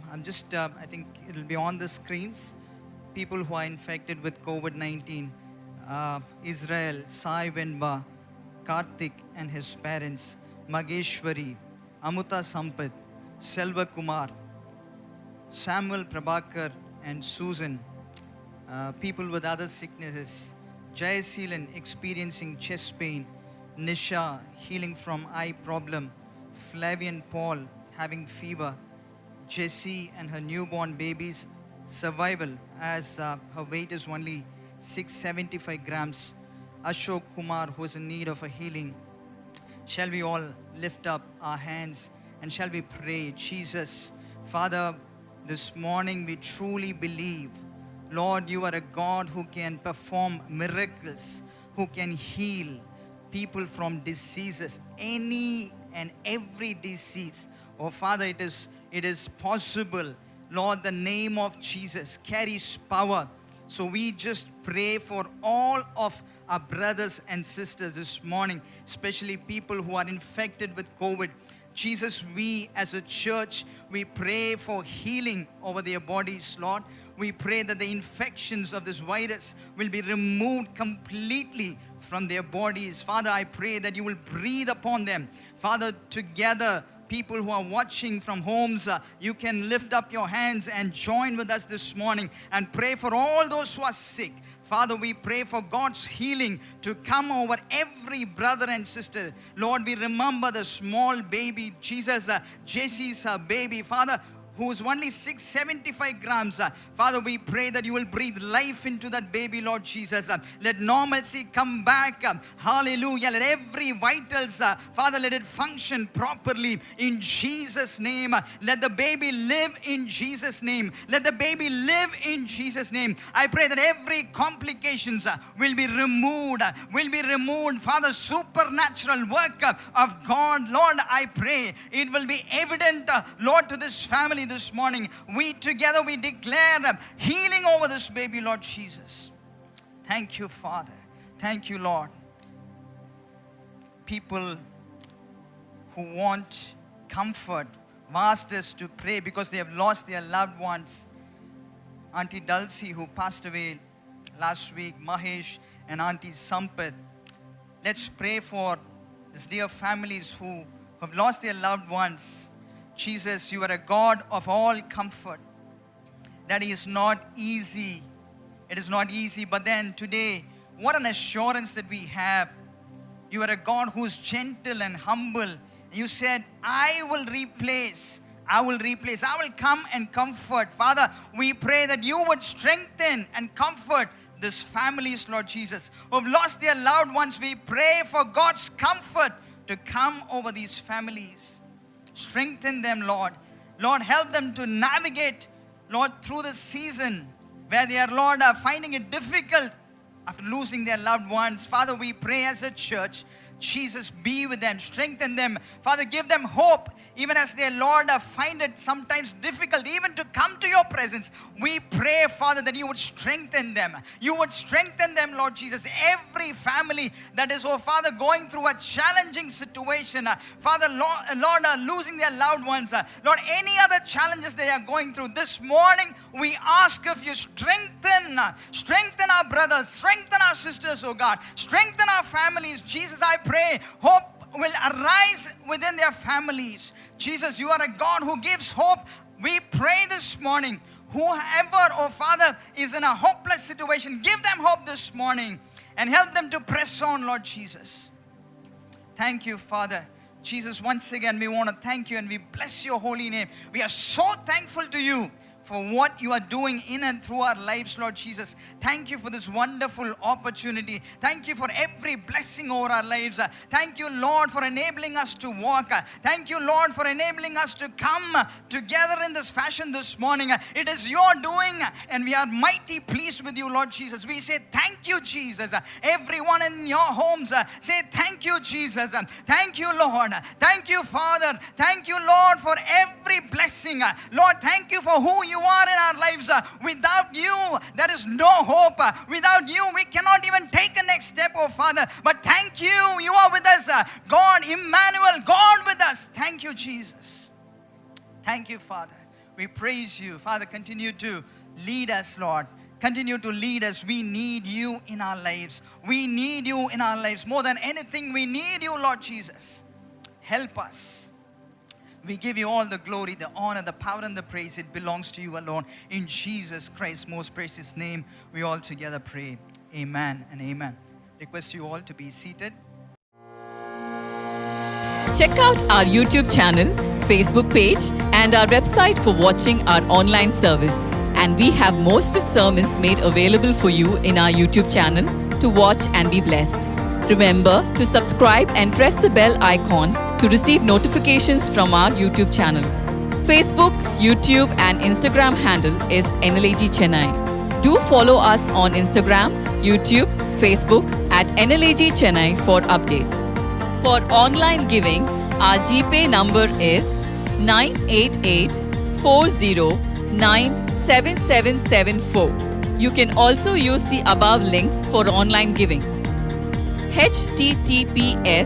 think it'll be on the screens. People who are infected with COVID-19, Israel, Sai Venba, Karthik and his parents, Mageshwari, Amuta Sampath, Selva Kumar, Samuel Prabhakar and Susan, people with other sicknesses, Jayaseelan experiencing chest pain, Nisha healing from eye problem, Flavian Paul having fever, Jessie and her newborn baby's survival as her weight is only 675 grams, Ashok Kumar who is in need of a healing. Shall we all lift up our hands and shall we pray? Jesus, Father, this morning we truly believe, Lord, you are a God who can perform miracles, who can heal people from diseases, any and every disease. Oh Father, it is possible. Lord, the name of Jesus carries power. So we just pray for all of our brothers and sisters this morning, especially people who are infected with COVID. Jesus, we as a church, we pray for healing over their bodies, Lord. We pray that the infections of this virus will be removed completely from their bodies. Father, I pray that you will breathe upon them. Father, together, people who are watching from homes, you can lift up your hands and join with us this morning and pray for all those who are sick. Father, we pray for God's healing to come over every brother and sister. Lord, we remember the small baby, Jesus, Jesse's baby, Father, who's only 675 grams. Father, we pray that you will breathe life into that baby, Lord Jesus. Let normalcy come back. Hallelujah. Let every vitals, Father, let it function properly in Jesus' name. Let the baby live in Jesus' name. Let the baby live in Jesus' name. I pray that every complications will be removed. Father, supernatural work of God. Lord, I pray it will be evident, Lord, to this family this morning. We together, we declare healing over this baby, Lord Jesus. Thank you, Father. Thank you, Lord. People who want comfort asked us to pray because they have lost their loved ones. Auntie Dulcie, who passed away last week, Mahesh and Auntie Sampath. Let's pray for these dear families who have lost their loved ones. Jesus, you are a God of all comfort. That is not easy. It is not easy. But then today, what an assurance that we have. You are a God who is gentle and humble. You said, I will come and comfort. Father, we pray that you would strengthen and comfort these families, Lord Jesus, who have lost their loved ones. We pray for God's comfort to come over these families. Strengthen them, Lord. Lord, help them to navigate, Lord, through the season where they are, Lord, finding it difficult after losing their loved ones. Father, we pray as a church, Jesus, be with them, strengthen them. Father, give them hope, even as they, Lord, find it sometimes difficult even to come to your presence. We pray, Father, that you would strengthen them. You would strengthen them, Lord Jesus. Every family that is, oh Father, going through a challenging situation, Father, Lord, losing their loved ones, Lord, any other challenges they are going through, this morning we ask of you, strengthen our brothers, strengthen our sisters, oh God, strengthen our families. Jesus, I pray, hope will arise within their families. Jesus, you are a God who gives hope. We pray this morning, whoever, oh Father, is in a hopeless situation, give them hope this morning and help them to press on, Lord Jesus. Thank you, Father. Jesus, once again, we want to thank you and we bless your holy name. We are so thankful to you for what you are doing in and through our lives, Lord Jesus. Thank you for this wonderful opportunity. Thank you for every blessing over our lives. Thank you, Lord, for enabling us to walk. Thank you, Lord, for enabling us to come together in this fashion this morning. It is your doing and we are mighty pleased with you, Lord Jesus. We say thank you, Jesus. Everyone in your homes, say thank you, Jesus. Thank you, Lord. Thank you, Father. Thank you, Lord, for every blessing. Lord, thank you for who you are in our lives. Without you, there is no hope. Without you, we cannot even take a next step, oh Father. But thank you, you are with us. God, Emmanuel, God with us. Thank you, Jesus. Thank you, Father. We praise you. Father, continue to lead us, Lord. Continue to lead us. We need you in our lives. We need you in our lives. More than anything, we need you, Lord Jesus. Help us. We give you all the glory, the honor, the power, and the praise. It belongs to you alone. In Jesus Christ's most precious name, we all together pray. Amen and amen. Request you all to be seated. Check out our YouTube channel, Facebook page, and our website for watching our online service. And we have most of sermons made available for you in our YouTube channel to watch and be blessed. Remember to subscribe and press the bell icon to receive notifications from our YouTube channel. Facebook, YouTube, and Instagram handle is NLAG Chennai. Do follow us on Instagram, YouTube, Facebook at NLAG Chennai for updates. For online giving, our GPay number is 988-40977774. You can also use the above links for online giving. https://rzp.io/l/nlag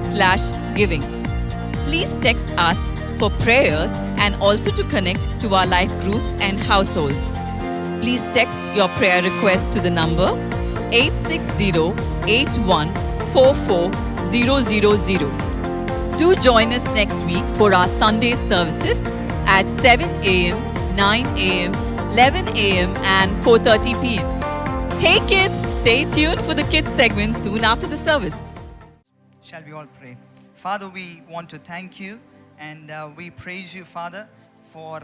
nlag.in/giving. Please text us for prayers and also to connect to our life groups and households. Please text your prayer request to the number 860-8144-000. Do join us next week for our Sunday services at 7 a.m., 9 a.m., 11 a.m. and 4:30 p.m. Hey kids, stay tuned for the kids segment soon after the service. Shall we all pray? Father, we want to thank you and we praise you, Father, for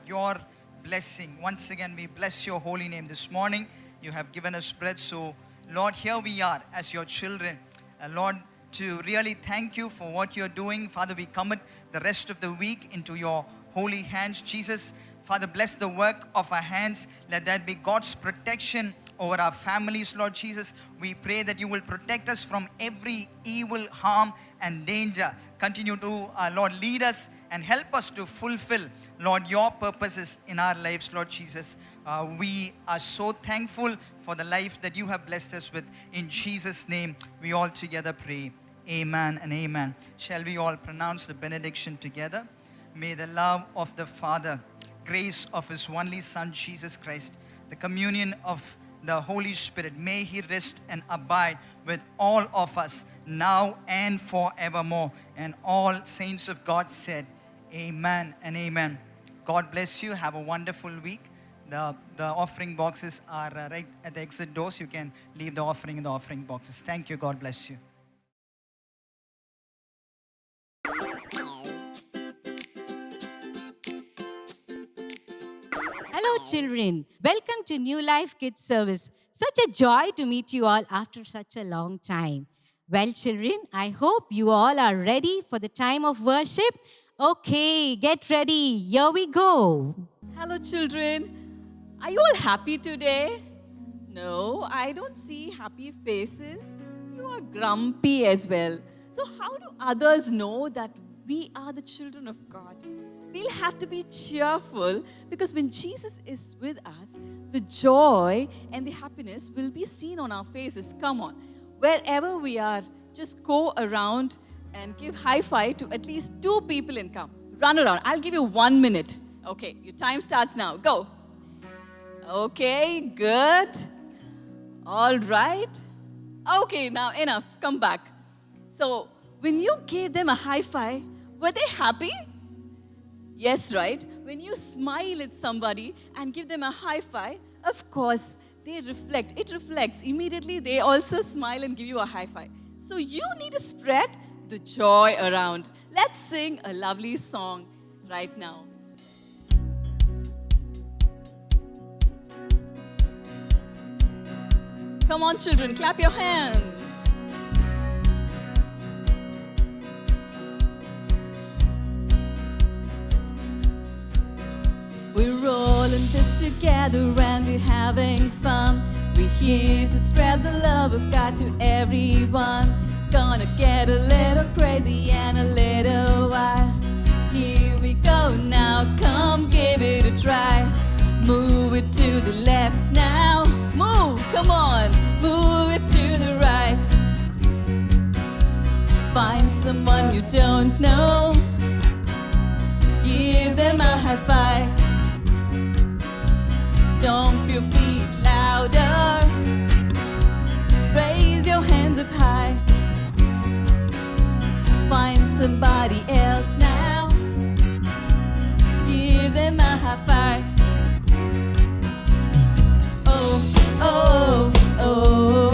your blessing. Once again, we bless your holy name. This morning, you have given us bread. So, Lord, here we are as your children. Lord, to really thank you for what you're doing. Father, we commit the rest of the week into your holy hands. Jesus, Father, bless the work of our hands. Let that be God's protection over our families, Lord Jesus. We pray that you will protect us from every evil, harm, and danger. Continue to, Lord, lead us and help us to fulfill, Lord, your purposes in our lives, Lord Jesus. We are so thankful for the life that you have blessed us with. In Jesus' name, we all together pray. Amen and amen. Shall we all pronounce the benediction together? May the love of the Father, grace of his only Son, Jesus Christ, the communion of the Holy Spirit, may he rest and abide with all of us now and forevermore. And all saints of God said, amen and amen. God bless you. Have a wonderful week. The offering boxes are right at the exit doors. You can leave the offering in the offering boxes. Thank you. God bless you. Hello, children. Welcome to New Life Kids Service. Such a joy to meet you all after such a long time. Well, children, I hope you all are ready for the time of worship. Okay, get ready. Here we go. Hello children, are you all happy today? No, I don't see happy faces. You are grumpy as well. So how do others know that we are the children of God? We'll have to be cheerful because when Jesus is with us, the joy and the happiness will be seen on our faces. Come on, wherever we are, just go around and give high five to at least 2 people and come. Run around. I'll give you 1 minute. Okay, your time starts now. Go. Okay, good. All right. Okay, now enough. Come back. So, when you gave them a high five, were they happy? Yes, right? When you smile at somebody and give them a high five, of course, they reflect. It reflects. Immediately, they also smile and give you a high five. So, you need to spread the joy around. Let's sing a lovely song right now. Come on, children, clap your hands. We're all in this together and we're having fun. We're here to spread the love of God to everyone. Gonna get a little crazy and a little wild. Here we go now, come give it a try. Move it to the left now. Move, come on, move it to the right. Find someone you don't know. Give them a high five. Stomp your feet louder. Raise your hands up high. Find somebody else now. Give them a high five. Oh, oh, oh,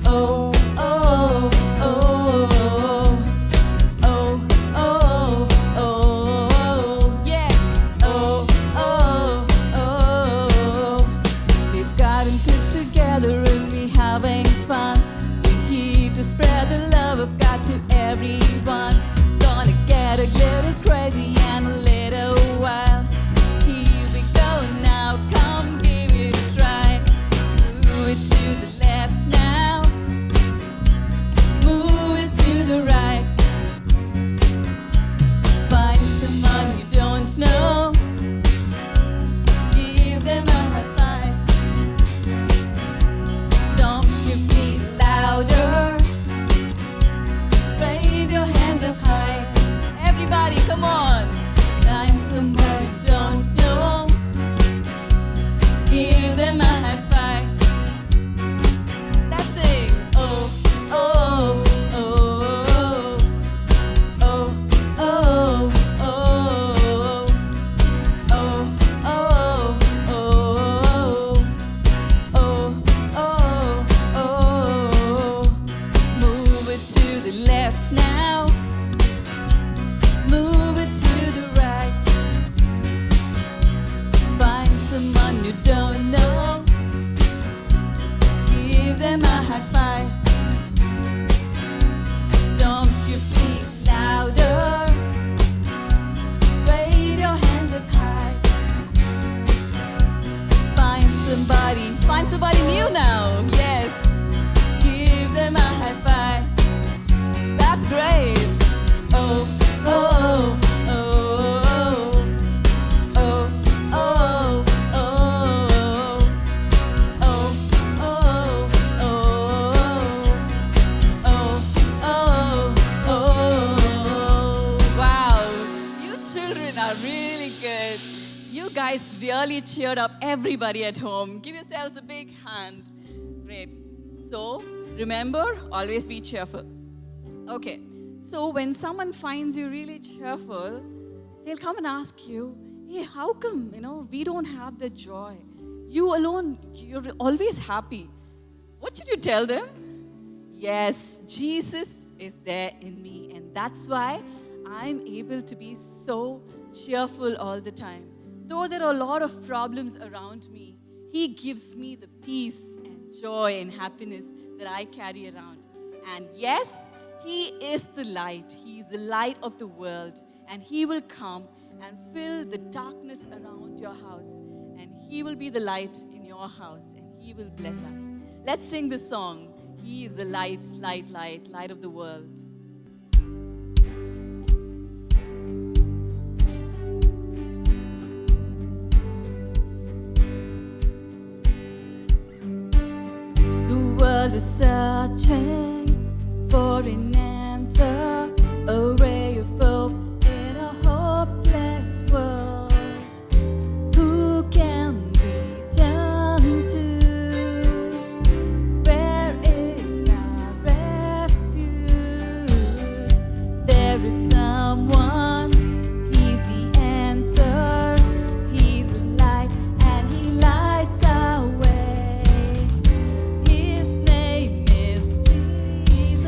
oh, oh, oh, oh, oh, oh, yes, oh, oh, oh. We've gotten together and we having fun. We're here to spread the love of God to everyone. Gonna get a little crazy and a little wild. Here we go now, come give it a try. Move it to the left now. Move it to the right. Find someone you don't know. Give them a high five. Stomp your feet louder. Raise your hands up high. Everybody, come on. Find someone you don't know. Give them a high five. Let's sing. Oh, oh, oh, oh, oh, oh, oh, oh, oh. Move it to the left now. Move it to the right. Find someone you don't know. Give them a high five. Stomp your feet louder. Raise your hands up high. Find somebody new now. Yes. Give them a high five. That's great. Oh, oh, oh, oh, oh, oh, oh, oh, oh, oh. Wow, you children are really good. You guys really cheered up everybody at home. Give yourselves a big hand. Great. So, remember, always be cheerful. Okay. So, when someone finds you really cheerful, they'll come and ask you, hey, how come, we don't have the joy? You alone, you're always happy. What should you tell them? Yes, Jesus is there in me, and that's why I'm able to be so cheerful all the time. Though there are a lot of problems around me, He gives me the peace and joy and happiness that I carry around. And yes, He is the light. He is the light of the world, and He will come and fill the darkness around your house, and He will be the light in your house, and He will bless us. Let's sing the song. He is the light, light, light, light of the world. The world is searching for an answer, a ray of hope in a hopeless world. Who can we turn to? Where is our refuge? There is someone, He's the answer. He's the light and He lights our way. His name is Jesus.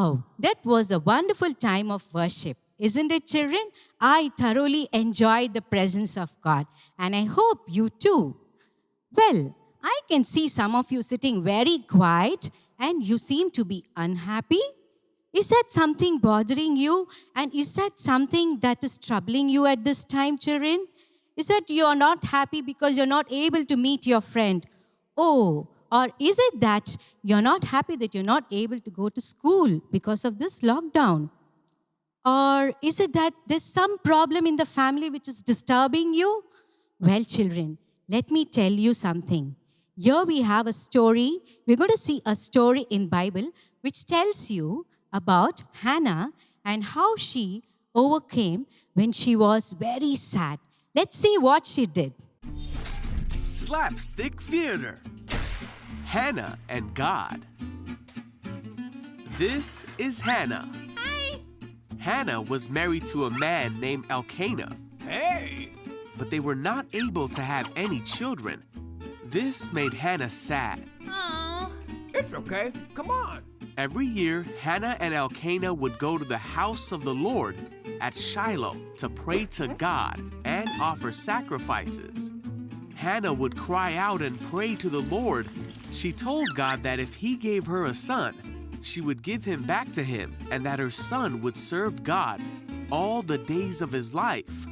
Wow, that was a wonderful time of worship. Isn't it, children? I thoroughly enjoyed the presence of God, and I hope you too. Well, I can see some of you sitting very quiet and you seem to be unhappy. Is that something bothering you? And is that something that is troubling you at this time, children? Is that you're not happy because you're not able to meet your friend? Oh, or is it that you're not happy that you're not able to go to school because of this lockdown? Or is it that there's some problem in the family which is disturbing you? Well, children, let me tell you something. Here we have a story. We're going to see a story in Bible which tells you about Hannah and how she overcame when she was very sad. Let's see what she did. Slapstick Theater. Hannah and God. This is Hannah. Hi. Hannah was married to a man named Elkanah. Hey! But they were not able to have any children. This made Hannah sad. Aw. It's okay. Come on. Every year, Hannah and Elkanah would go to the house of the Lord at Shiloh to pray to God and offer sacrifices. Hannah would cry out and pray to the Lord. She told God that if He gave her a son, she would give him back to Him and that her son would serve God all the days of his life.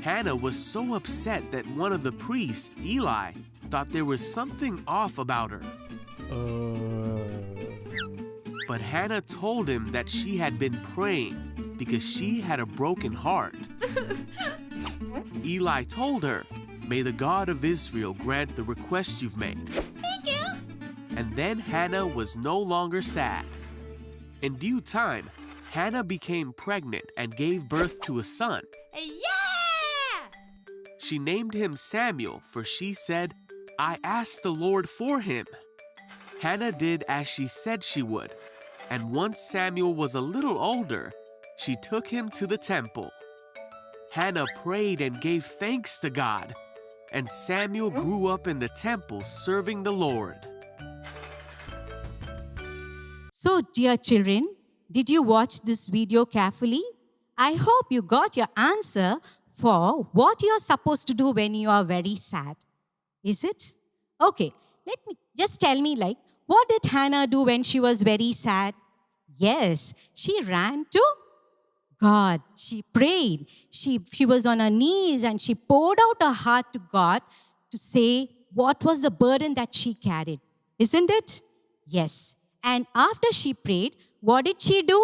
Hannah was so upset that one of the priests, Eli, thought there was something off about her. But Hannah told him that she had been praying because she had a broken heart. Eli told her, "May the God of Israel grant the request you've made." Thank you. And then Hannah was no longer sad. In due time, Hannah became pregnant and gave birth to a son. Yeah! She named him Samuel, for she said, "I asked the Lord for him." Hannah did as she said she would, and once Samuel was a little older, she took him to the temple. Hannah prayed and gave thanks to God, and Samuel grew up in the temple serving the Lord. So, dear children, did you watch this video carefully? I hope you got your answer for what you're supposed to do when you are very sad. Is it? Okay, tell me what did Hannah do when she was very sad? Yes, she ran to God. She prayed. She was on her knees and she poured out her heart to God to say what was the burden that she carried. Isn't it? Yes. And after she prayed, what did she do?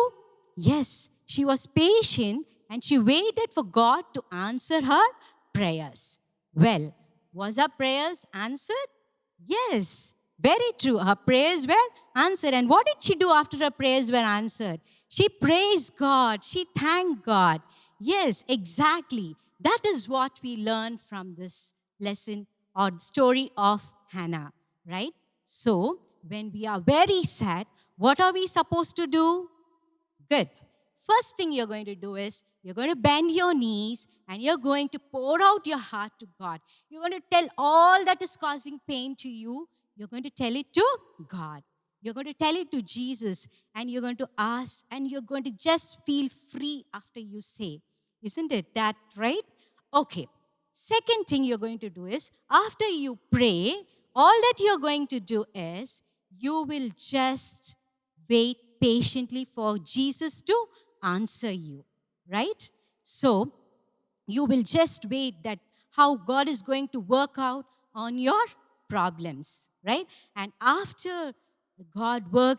Yes, she was patient and she waited for God to answer her prayers. Well, was her prayers answered? Yes, very true. Her prayers were answered. And what did she do after her prayers were answered? She praised God. She thanked God. Yes, exactly. That is what we learn from this lesson or story of Hannah, right? So, when we are very sad, what are we supposed to do? Good. First thing you're going to do is you're going to bend your knees and you're going to pour out your heart to God. You're going to tell all that is causing pain to you. You're going to tell it to God. You're going to tell it to Jesus and you're going to ask and you're going to just feel free after you say. Isn't it that right? Okay. Second thing you're going to do is after you pray, all that you're going to do is you will just wait patiently for Jesus to answer you, right? So you will just wait that how God is going to work out on your problems, right? And after God will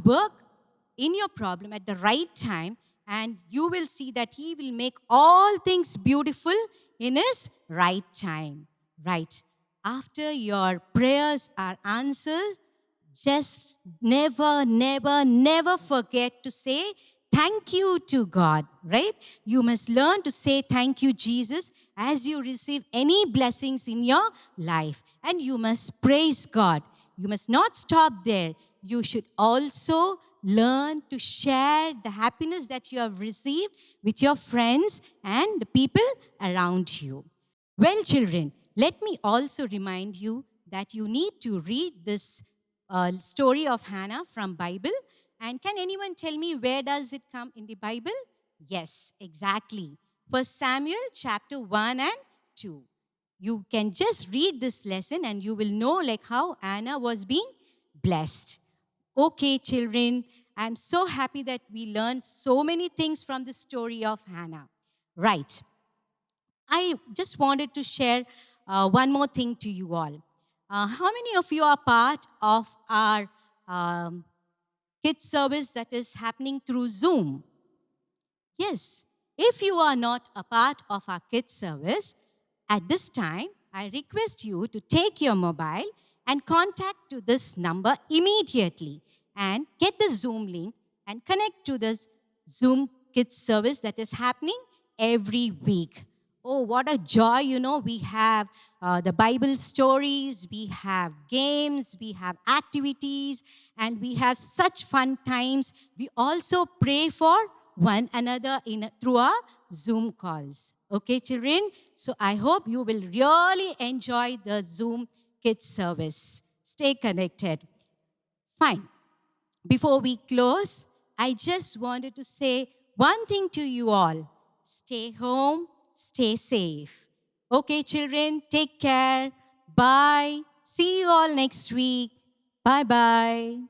work in your problem at the right time, and you will see that He will make all things beautiful in His right time, right? After your prayers are answered, just never forget to say thank you to God, right? You must learn to say thank you, Jesus, as you receive any blessings in your life. And you must praise God. You must not stop there. You should also learn to share the happiness that you have received with your friends and the people around you. Well, children, let me also remind you that you need to read this story of Hannah from Bible. And can anyone tell me where does it come in the Bible? Yes, exactly. 1 Samuel chapter 1 and 2. You can just read this lesson and you will know like how Hannah was being blessed. Okay, children, I'm so happy that we learned so many things from the story of Hannah. Right. I just wanted to share one more thing to you all. How many of you are part of our kids service that is happening through Zoom? Yes. If you are not a part of our kids service, at this time, I request you to take your mobile and contact to this number immediately and get the Zoom link and connect to this Zoom kids service that is happening every week. Oh, what a joy, we have the Bible stories, we have games, we have activities, and we have such fun times. We also pray for one another through our Zoom calls. Okay, children? So I hope you will really enjoy the Zoom Kids service. Stay connected. Fine. Before we close, I just wanted to say one thing to you all. Stay home, stay safe. Okay, children, take care. Bye. See you all next week. Bye-bye.